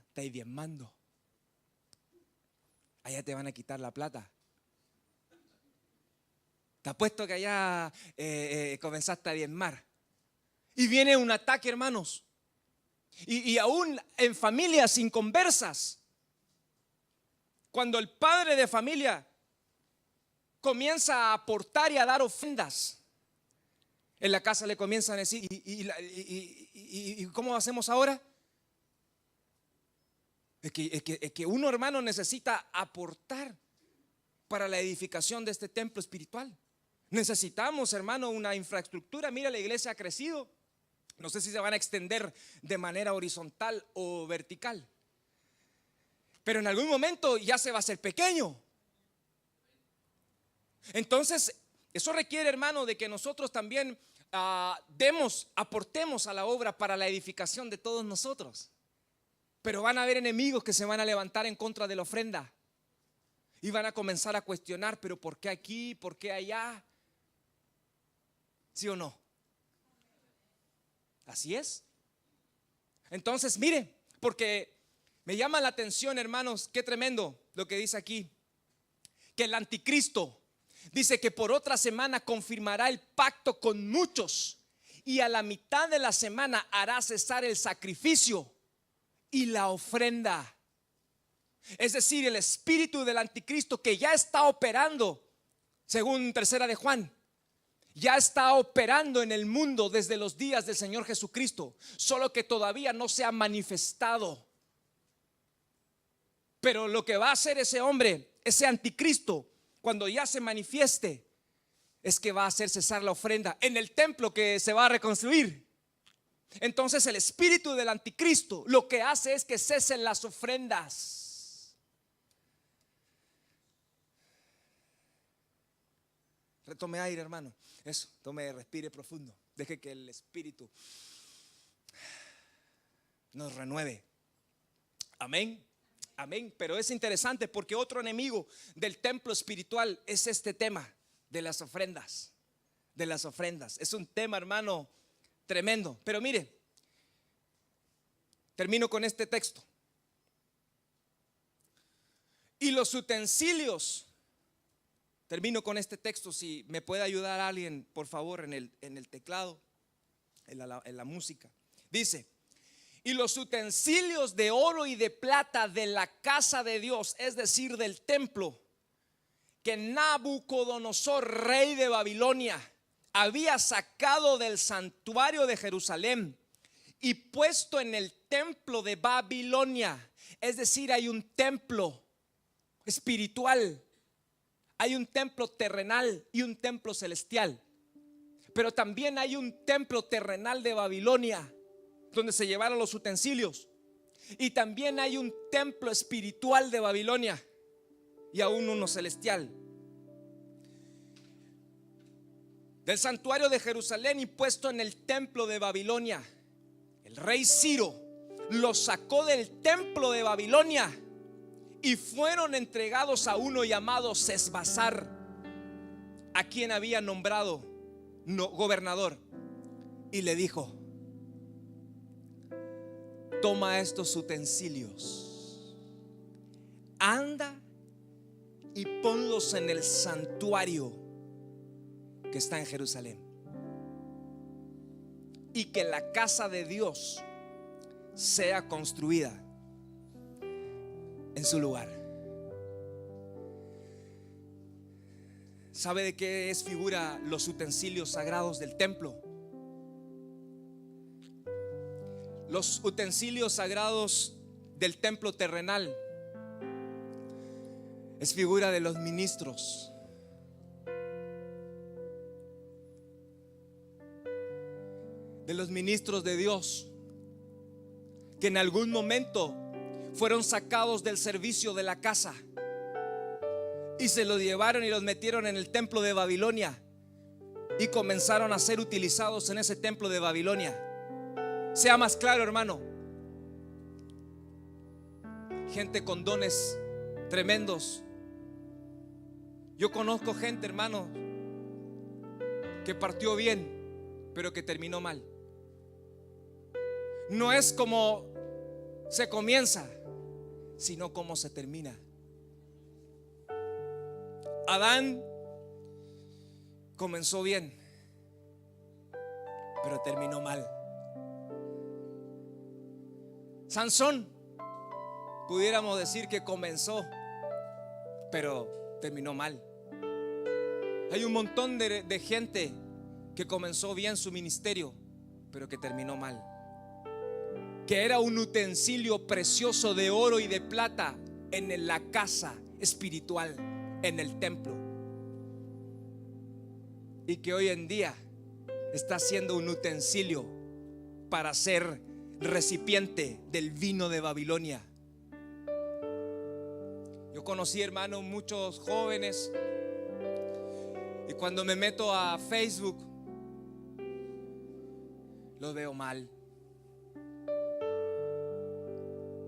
Estáis diezmando. Allá te van a quitar la plata. Te apuesto que allá comenzaste a diezmar. Y viene un ataque, hermanos. Y aún en familias inconversas, cuando el padre de familia comienza a aportar y a dar ofrendas, en la casa le comienzan a decir: ¿y cómo hacemos ahora? Es que uno, hermano, necesita aportar para la edificación de este templo espiritual. Necesitamos, hermano, una infraestructura. Mira, la iglesia ha crecido. No sé si se van a extender de manera horizontal o vertical, pero en algún momento ya se va a hacer pequeño. Entonces, eso requiere, hermano, de que nosotros también aportemos a la obra para la edificación de todos nosotros. Pero van a haber enemigos que se van a levantar en contra de la ofrenda y van a comenzar a cuestionar: pero ¿por qué aquí? ¿Por qué allá? ¿Sí o no? Así es. Entonces, mire, porque me llama la atención, hermanos, qué tremendo lo que dice aquí, que el anticristo dice que por otra semana confirmará el pacto con muchos y a la mitad de la semana hará cesar el sacrificio y la ofrenda. Es decir, el espíritu del anticristo, que ya está operando, según tercera de Juan, ya está operando en el mundo desde los días del Señor Jesucristo, solo que todavía no se ha manifestado. Pero lo que va a hacer ese hombre, ese anticristo, cuando ya se manifieste, es que va a hacer cesar la ofrenda en el templo que se va a reconstruir. Entonces el espíritu del anticristo lo que hace es que cesen las ofrendas. Retome aire, hermano. Eso, respire profundo. Deje que el espíritu nos renueve. Amén. Amén. Pero es interesante porque otro enemigo del templo espiritual es este tema de las ofrendas. De las ofrendas. Es un tema, hermano, tremendo. Pero mire, termino con este texto. Y los utensilios. Termino con este texto. Si me puede ayudar alguien, por favor, en el teclado, en la música. Dice: y los utensilios de oro y de plata de la casa de Dios, es decir, del templo, que Nabucodonosor, rey de Babilonia, había sacado del santuario de Jerusalén y puesto en el templo de Babilonia. Es decir, hay un templo espiritual, hay un templo terrenal y un templo celestial. Pero también hay un templo terrenal de Babilonia, donde se llevaron los utensilios. Y también hay un templo espiritual de Babilonia y aún uno celestial. Del santuario de Jerusalén y puesto en el templo de Babilonia, el rey Ciro los sacó del templo de Babilonia y fueron entregados a uno llamado Sesbazar, a quien había nombrado gobernador, y le dijo: toma estos utensilios, anda y ponlos en el santuario que está en Jerusalén, y que la casa de Dios sea construida en su lugar. ¿Sabe de qué es figura los utensilios sagrados del templo? Los utensilios sagrados del templo terrenal es figura de los ministros. De los ministros de Dios, que en algún momento fueron sacados del servicio de la casa y se los llevaron y los metieron en el templo de Babilonia y comenzaron a ser utilizados en ese templo de Babilonia. Sea más claro, hermano. Gente con dones tremendos. Yo conozco gente, hermano, que partió bien, pero que terminó mal. No es como se comienza, sino como se termina. Adán comenzó bien, pero terminó mal. Sansón, pudiéramos decir que comenzó, pero terminó mal. Hay un montón de gente que comenzó bien su ministerio, pero que terminó mal. Que era un utensilio precioso de oro y de plata en la casa espiritual, en el templo, y que hoy en día está siendo un utensilio para ser recipiente del vino de Babilonia. Yo conocí, hermano, muchos jóvenes, y cuando me meto a Facebook los veo mal.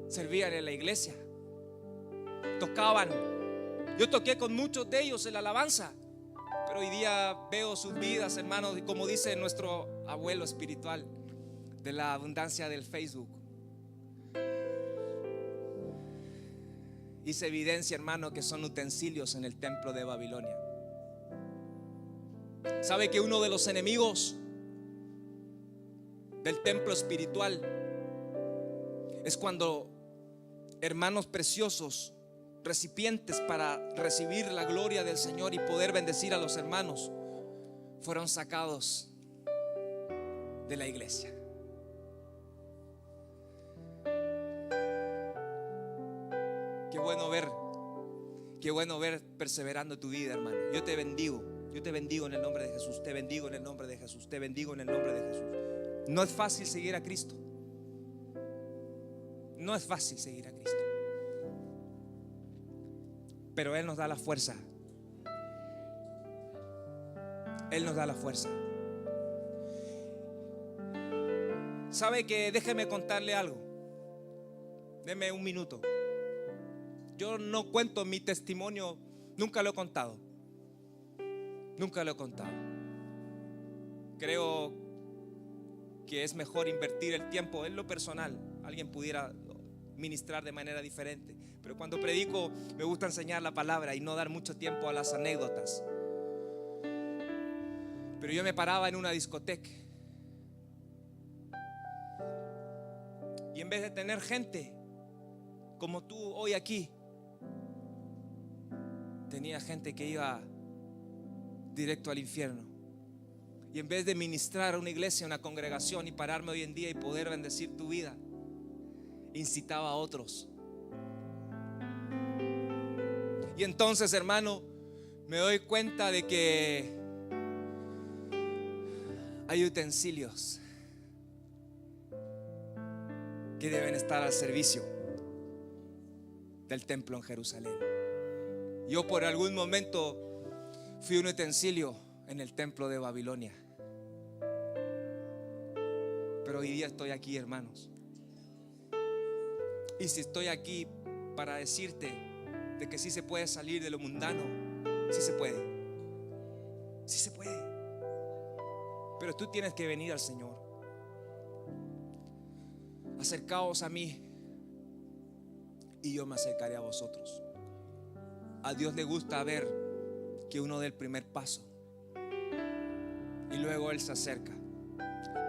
Servían en la iglesia, tocaban. Yo toqué con muchos de ellos en la alabanza, pero hoy día veo sus vidas, hermanos, y como dice nuestro abuelo espiritual, de la abundancia del Facebook, hice evidencia, hermano, que son utensilios en el templo de Babilonia. ¿Sabe que uno de los enemigos del templo espiritual es cuando hermanos preciosos, recipientes para recibir la gloria del Señor y poder bendecir a los hermanos, fueron sacados de la iglesia? Qué bueno ver perseverando tu vida, hermano. Yo te bendigo en el nombre de Jesús. Te bendigo en el nombre de Jesús. Te bendigo en el nombre de Jesús. No es fácil seguir a Cristo. No es fácil seguir a Cristo, pero Él nos da la fuerza. Él nos da la fuerza. ¿Sabe que? Déjeme contarle algo. Deme un minuto. Yo no cuento mi testimonio, nunca lo he contado. Nunca lo he contado. Creo que es mejor invertir el tiempo en lo personal. Alguien pudiera ministrar de manera diferente, pero cuando predico me gusta enseñar la palabra y no dar mucho tiempo a las anécdotas. Pero yo me paraba en una discoteca y en vez de tener gente como tú hoy aquí, tenía gente que iba directo al infierno. Y en vez de ministrar a una iglesia, a una congregación y pararme hoy en día y poder bendecir tu vida, incitaba a otros. Y entonces, hermano, me doy cuenta de que hay utensilios que deben estar al servicio del templo en Jerusalén. Yo por algún momento fui un utensilio en el templo de Babilonia, pero hoy día estoy aquí, hermanos. Y si estoy aquí para decirte de que sí se puede salir de lo mundano, sí se puede, sí se puede. Pero tú tienes que venir al Señor. Acercaos a mí y yo me acercaré a vosotros. A Dios le gusta ver que uno dé el primer paso y luego Él se acerca.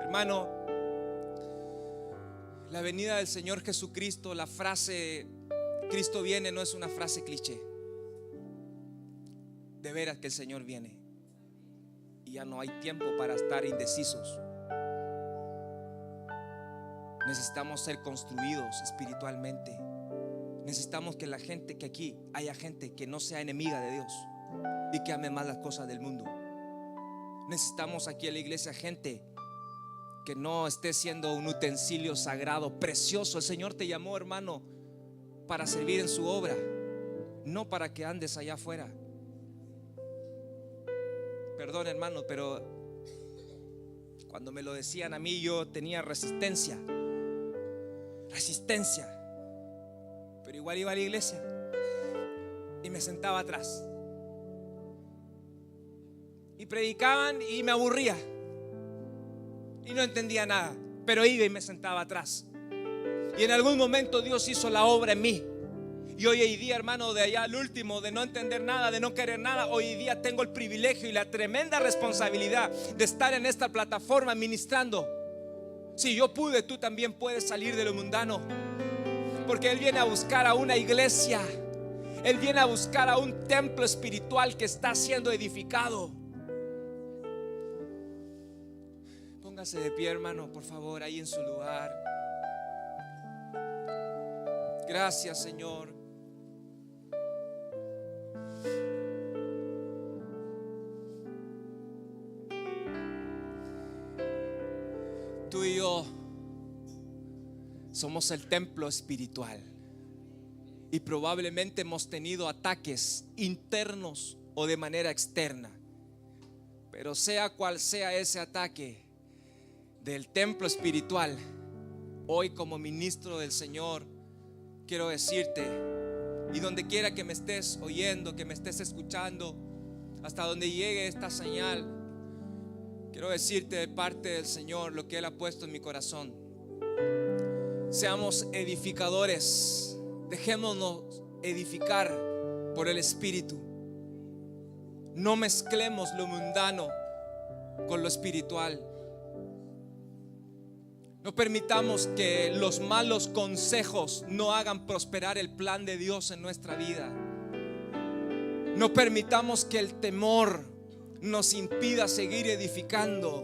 Hermano, la venida del Señor Jesucristo, la frase Cristo viene no es una frase cliché. De veras que el Señor viene y ya no hay tiempo para estar indecisos. Necesitamos ser construidos espiritualmente. Necesitamos que la gente, que aquí haya gente que no sea enemiga de Dios y que ame más las cosas del mundo. Necesitamos aquí en la iglesia gente que no esté siendo un utensilio sagrado, precioso. El Señor te llamó, hermano, para servir en su obra, no para que andes allá afuera. Perdón, hermano, pero cuando me lo decían a mí, yo tenía resistencia, pero igual iba a la iglesia y me sentaba atrás y predicaban y me aburría y no entendía nada, pero iba y me sentaba atrás. Y en algún momento Dios hizo la obra en mí. Y hoy día, hermano, de allá al último, de no entender nada, de no querer nada, hoy día tengo el privilegio y la tremenda responsabilidad de estar en esta plataforma ministrando. Si yo pude, tú también puedes salir de lo mundano, porque Él viene a buscar a una iglesia. Él viene a buscar a un templo espiritual que está siendo edificado. Póngase de pie, hermano, por favor, ahí en su lugar. Gracias, Señor. Tú y yo somos el templo espiritual y probablemente hemos tenido ataques internos o de manera externa, pero sea cual sea ese ataque del templo espiritual, hoy como ministro del Señor quiero decirte, y donde quiera que me estés oyendo, que me estés escuchando, hasta donde llegue esta señal, quiero decirte de parte del Señor lo que Él ha puesto en mi corazón. Seamos edificadores, dejémonos edificar por el Espíritu. No mezclemos lo mundano con lo espiritual. No permitamos que los malos consejos no hagan prosperar el plan de Dios en nuestra vida. No permitamos que el temor nos impida seguir edificando.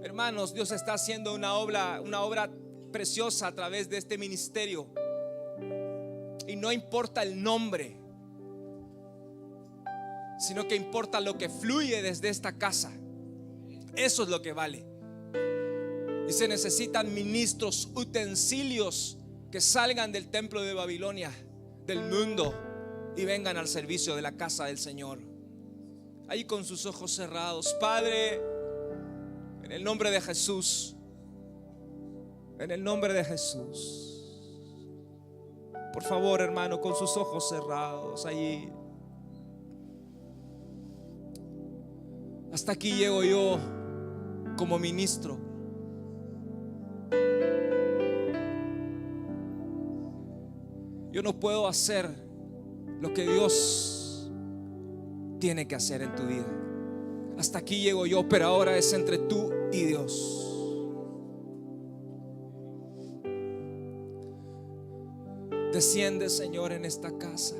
Hermanos, Dios está haciendo una obra preciosa a través de este ministerio. Y no importa el nombre, sino que importa lo que fluye desde esta casa. Eso es lo que vale. Y se necesitan ministros, utensilios que salgan del templo de Babilonia, del mundo, y vengan al servicio de la casa del Señor. Ahí con sus ojos cerrados. Padre, en el nombre de Jesús, en el nombre de Jesús, por favor, hermano, con sus ojos cerrados allí. Hasta aquí llego yo como ministro. Yo no puedo hacer lo que Dios tiene que hacer en tu vida. Hasta aquí llego yo, pero ahora es entre tú y Dios. Desciende, Señor, en esta casa.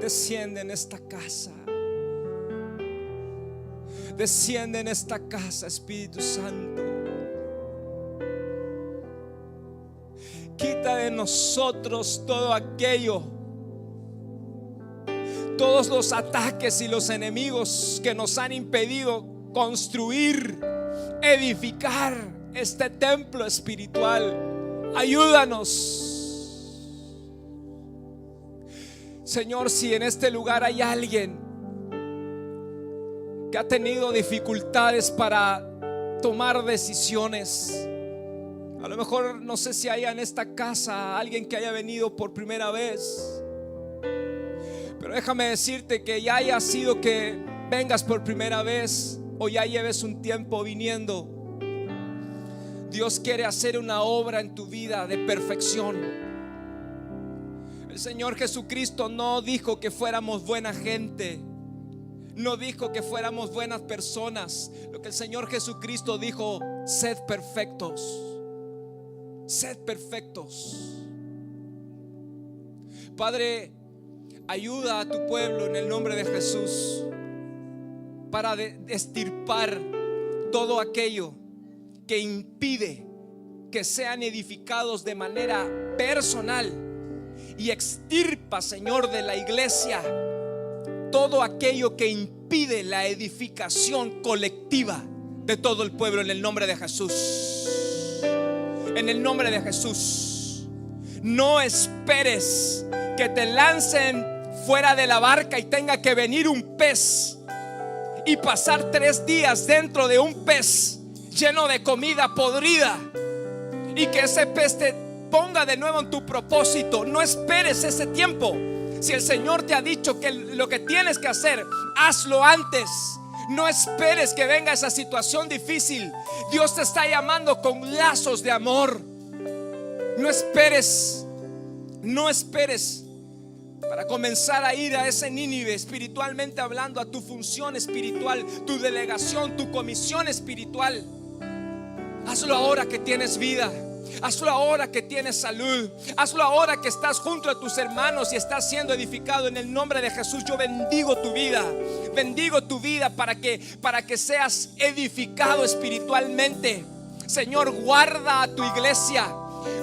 Desciende en esta casa. Desciende en esta casa, Espíritu Santo. Quita de nosotros todo aquello, todos los ataques y los enemigos que nos han impedido construir, edificar este templo espiritual. Ayúdanos, Señor. Si en este lugar hay alguien que ha tenido dificultades para tomar decisiones, a lo mejor no sé si haya en esta casa alguien que haya venido por primera vez, pero déjame decirte que ya haya sido que vengas por primera vez o ya lleves un tiempo viniendo, Dios quiere hacer una obra en tu vida de perfección. El Señor Jesucristo no dijo que fuéramos buena gente, no dijo que fuéramos buenas personas. Lo que el Señor Jesucristo dijo: sed perfectos. Sed perfectos. Padre, ayuda a tu pueblo en el nombre de Jesús para extirpar todo aquello que impide que sean edificados de manera personal, y extirpa, Señor, de la iglesia todo aquello que impide la edificación colectiva de todo el pueblo en el nombre de Jesús. En el nombre de Jesús. No esperes que te lancen fuera de la barca y tenga que venir un pez y pasar 3 días dentro de un pez lleno de comida podrida, y que ese pez te ponga de nuevo en tu propósito. No esperes ese tiempo. Si el Señor te ha dicho que lo que tienes que hacer, hazlo antes. No esperes que venga esa situación difícil. Dios te está llamando con lazos de amor. No esperes para comenzar a ir a ese Nínive, espiritualmente hablando, a tu función espiritual, tu delegación, tu comisión espiritual. Hazlo ahora que tienes vida. Hazlo ahora que tienes salud. Hazlo ahora que estás junto a tus hermanos y estás siendo edificado en el nombre de Jesús. Yo bendigo tu vida. Bendigo tu vida para que seas edificado espiritualmente. Señor, guarda a tu iglesia.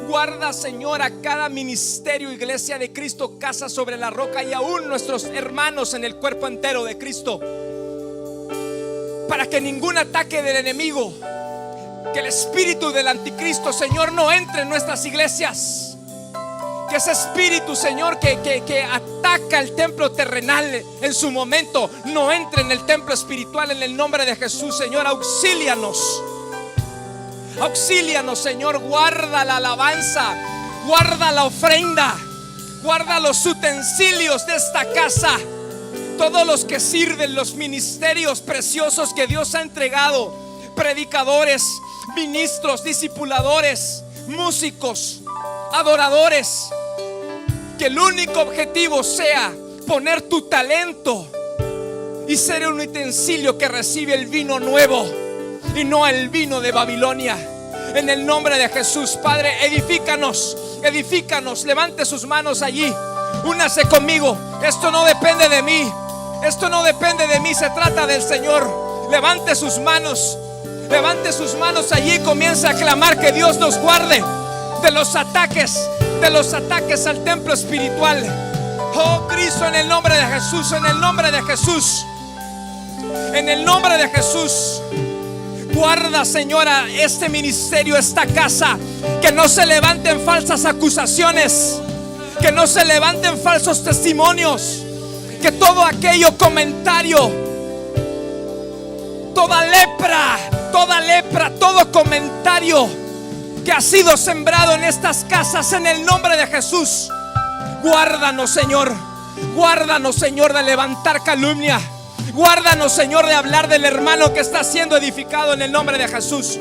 Guarda, Señor, a cada ministerio, iglesia de Cristo, Casa sobre la Roca, y aún nuestros hermanos en el cuerpo entero de Cristo, para que ningún ataque del enemigo, que el espíritu del anticristo, Señor, no entre en nuestras iglesias. Que ese espíritu, Señor, que ataca el templo terrenal en su momento, no entre en el templo espiritual en el nombre de Jesús. Señor, auxílianos. Auxílianos, Señor. Guarda la alabanza, guarda la ofrenda, guarda los utensilios de esta casa, todos los que sirven, los ministerios preciosos que Dios ha entregado: predicadores, ministros, discipuladores, músicos, adoradores. Que el único objetivo sea poner tu talento y ser un utensilio que recibe el vino nuevo y no el vino de Babilonia. En el nombre de Jesús, Padre, edifícanos, edifícanos. Levante sus manos allí, únase conmigo. Esto no depende de mí, esto no depende de mí, se trata del Señor. Levante sus manos. Levante sus manos allí y comienza a clamar que Dios nos guarde de los ataques al templo espiritual. Oh Cristo, en el nombre de Jesús, en el nombre de Jesús, en el nombre de Jesús. Guarda, Señora, este ministerio, esta casa. Que no se levanten falsas acusaciones, que no se levanten falsos testimonios. Que todo aquello comentario, toda lepra, todo comentario que ha sido sembrado en estas casas, en el nombre de Jesús, guárdanos, Señor. Guárdanos, Señor, de levantar calumnia. Guárdanos, Señor, de hablar del hermano que está siendo edificado en el nombre de Jesús.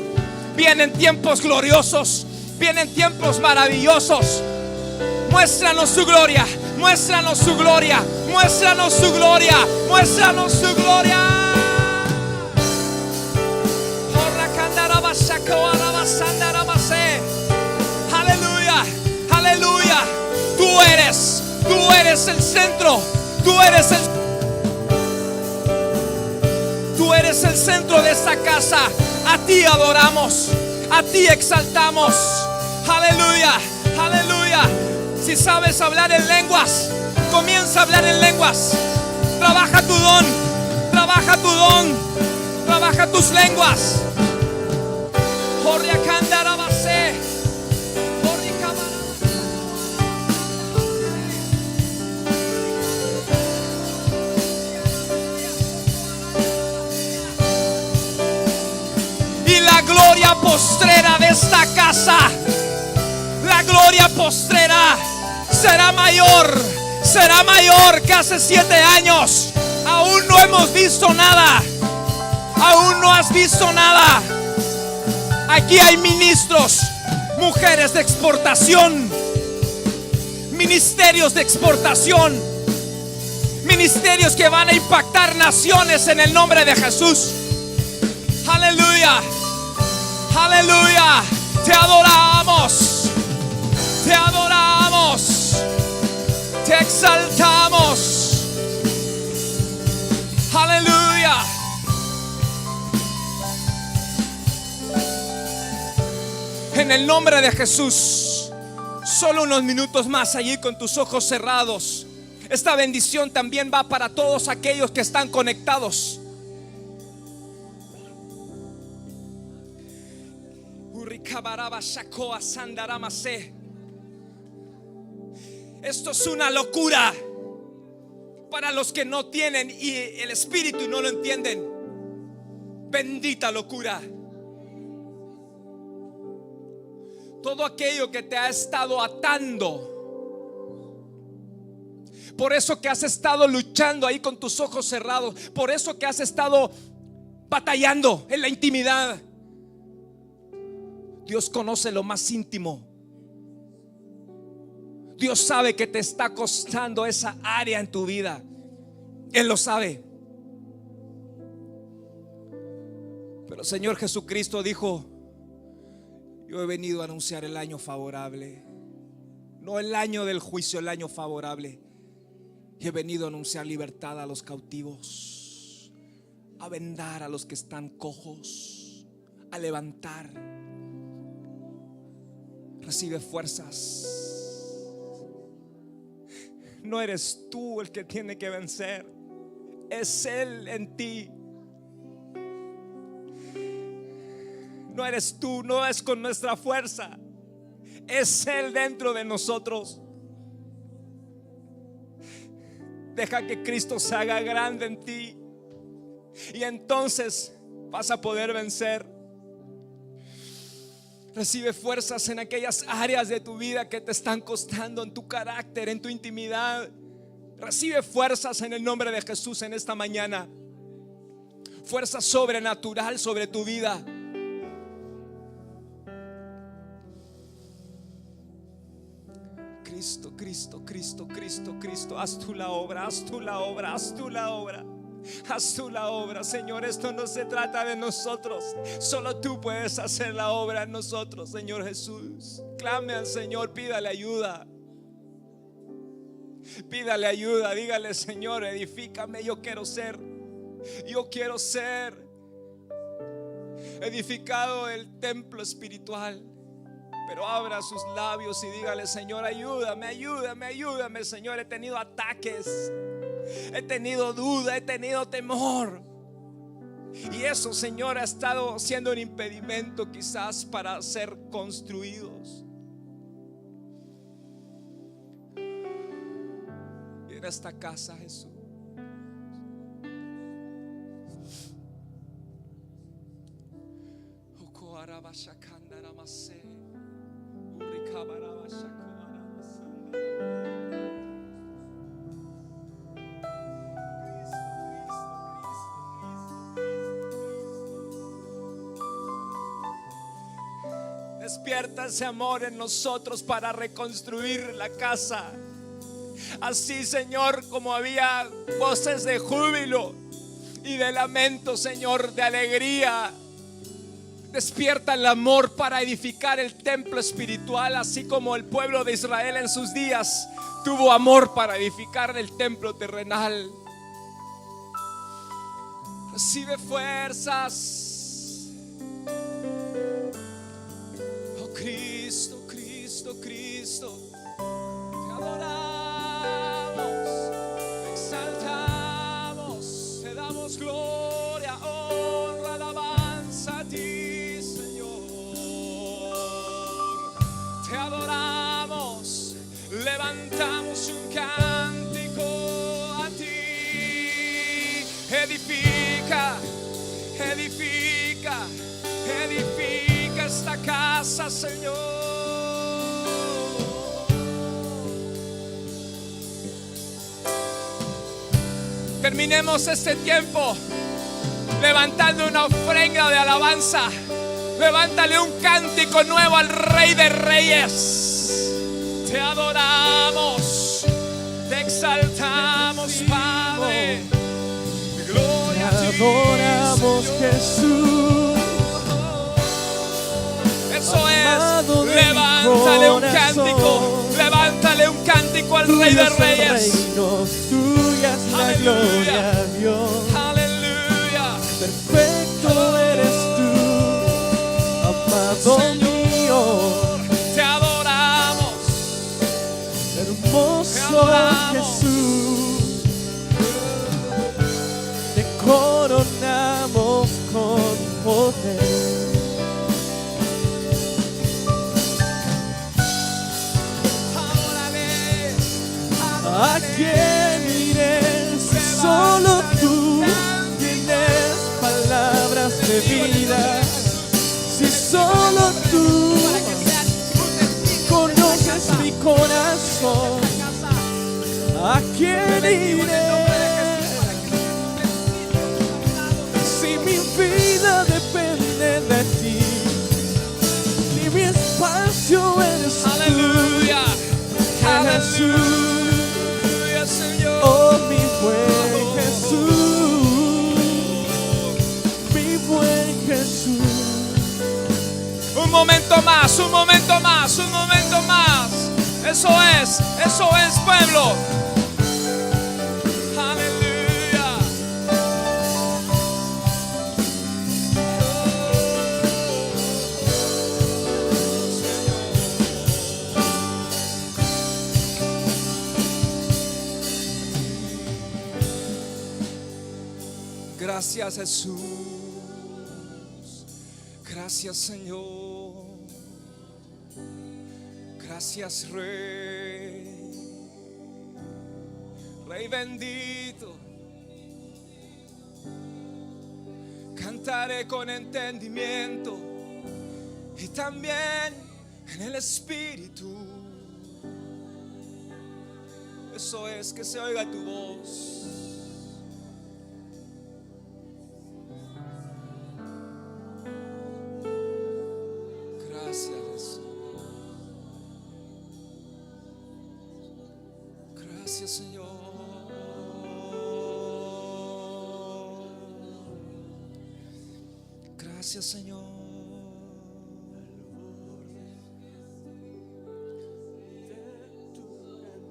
Vienen tiempos gloriosos, vienen tiempos maravillosos. Muéstranos su gloria, muéstranos su gloria, muéstranos su gloria, muéstranos su gloria. Aleluya, aleluya. Tú eres el centro, Tú eres el centro de esta casa. A ti adoramos, a ti exaltamos. Aleluya, aleluya. Si sabes hablar en lenguas, comienza a hablar en lenguas. Trabaja tu don, trabaja tu don, trabaja tus lenguas. Y la gloria postrera de esta casa, la gloria postrera será mayor que hace 7 años. Aún no hemos visto nada, aún no has visto nada. Aquí hay ministros, mujeres de exportación, ministerios de exportación, ministerios que van a impactar naciones en el nombre de Jesús. Aleluya, aleluya. Te adoramos, te adoramos, te exaltamos. Aleluya. En el nombre de Jesús, solo unos minutos más allí con tus ojos cerrados. Esta bendición también va para todos aquellos que están conectados. Esto es una locura para los que no tienen y el espíritu y no lo entienden. Bendita locura. Todo aquello que te ha estado atando, por eso que has estado luchando ahí con tus ojos cerrados, por eso que has estado batallando en la intimidad. Dios conoce lo más íntimo. Dios sabe que te está costando esa área en tu vida. Él lo sabe. Pero el Señor Jesucristo dijo: yo he venido a anunciar el año favorable, no el año del juicio, el año favorable. Y he venido a anunciar libertad a los cautivos, a vendar a los que están cojos, a levantar. Recibe fuerzas. No eres tú el que tiene que vencer, es Él en ti. No eres tú, no es con nuestra fuerza, es Él dentro de nosotros. Deja que Cristo se haga grande en ti y entonces vas a poder vencer. Recibe fuerzas en aquellas áreas de tu vida que te están costando, en tu carácter, en tu intimidad. Recibe fuerzas en el nombre de Jesús en esta mañana. Fuerza sobrenatural sobre tu vida. Cristo, Cristo, Cristo, Cristo, Cristo, haz tú la obra, haz tú la obra, haz tú la obra. Haz tú la obra, Señor. Esto no se trata de nosotros, solo tú puedes hacer la obra en nosotros, Señor Jesús. Clame al Señor, pídale ayuda. Pídale ayuda, dígale: Señor, edifícame. Yo quiero ser edificado el templo espiritual. Pero abra sus labios y dígale: Señor, ayúdame, ayúdame, ayúdame. Señor, he tenido ataques, he tenido duda, he tenido temor. Y eso, Señor, ha estado siendo un impedimento quizás para ser construidos. Y en esta casa, Jesús, despierta ese amor en nosotros para reconstruir la casa. Así, Señor, como había voces de júbilo y de lamento, Señor, de alegría, Despierta el amor para edificar el templo espiritual, así como el pueblo de Israel en sus días tuvo amor para edificar el templo terrenal. Recibe fuerzas. Oh Cristo, Cristo, Cristo. Te adoramos, te exaltamos, te damos gloria, honra, alabanza a ti, Señor. Te adoramos, levantamos un cántico a ti. Edifica, edifica, edifica esta casa, Señor. Terminemos este tiempo levantando una ofrenda de alabanza. Levántale un cántico nuevo al Rey de Reyes. Te adoramos, te exaltamos, Padre. Gloria a ti, adoramos, Jesús. Eso es. Levántale un cántico. Levántale un cántico al Rey de Reyes. Tuya es la gloria, Dios. Aleluya. Perfecto eres tú, amado mío. Te adoramos. Hermoso Te adoramos. Jesús. Te coronamos con poder. ¿A quién iré si solo tú tienes palabras de vida? Si solo tú conoces mi corazón, ¿a quién iré? Si mi vida depende de ti, ni mi espacio eres tú. Aleluya. Jesús. Señor. Oh, mi buen Jesús, mi buen Jesús. Un momento más, un momento más, un momento más. Eso es pueblo. Aleluya. Gracias, Jesús. Gracias, Señor. Gracias, Rey. Rey bendito. Cantaré con entendimiento y también en el Espíritu. Eso es, que se oiga tu voz. Gracias, Jesús. Gracias, Señor. Gracias, Señor.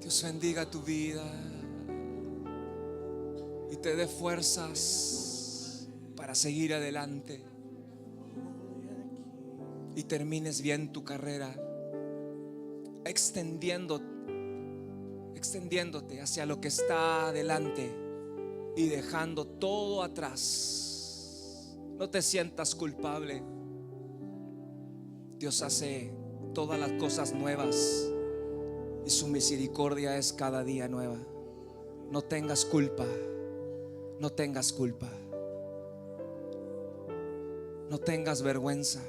Dios bendiga tu vida y te dé fuerzas para seguir adelante y termines bien tu carrera, extendiéndote hacia lo que está adelante y dejando todo atrás. No te sientas culpable. Dios hace todas las cosas nuevas y su misericordia es cada día nueva. No tengas culpa. No tengas culpa. No tengas vergüenza.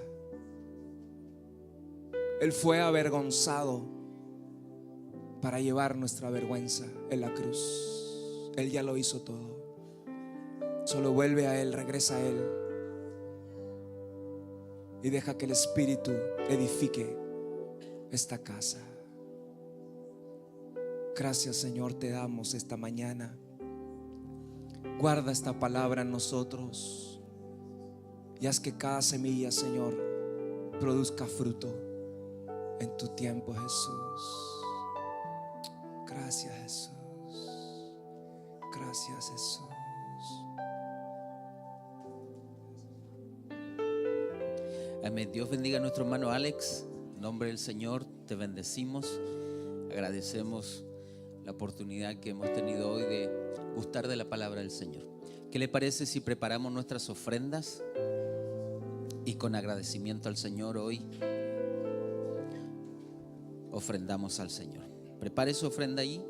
Él fue avergonzado para llevar nuestra vergüenza en la cruz. Él ya lo hizo todo. Solo vuelve a Él, regresa a Él y deja que el Espíritu edifique esta casa. Gracias, Señor, te damos esta mañana. Guarda esta palabra en nosotros Y haz que cada semilla, Señor, produzca fruto en tu tiempo, Jesús. Gracias, Jesús. Gracias, Jesús. Amén. Dios bendiga a nuestro hermano Alex. En nombre del Señor te bendecimos. Agradecemos la oportunidad que hemos tenido hoy de gustar de la palabra del Señor. ¿Qué le parece si preparamos nuestras ofrendas y con agradecimiento al Señor hoy ofrendamos al Señor? Prepare su ofrenda ahí.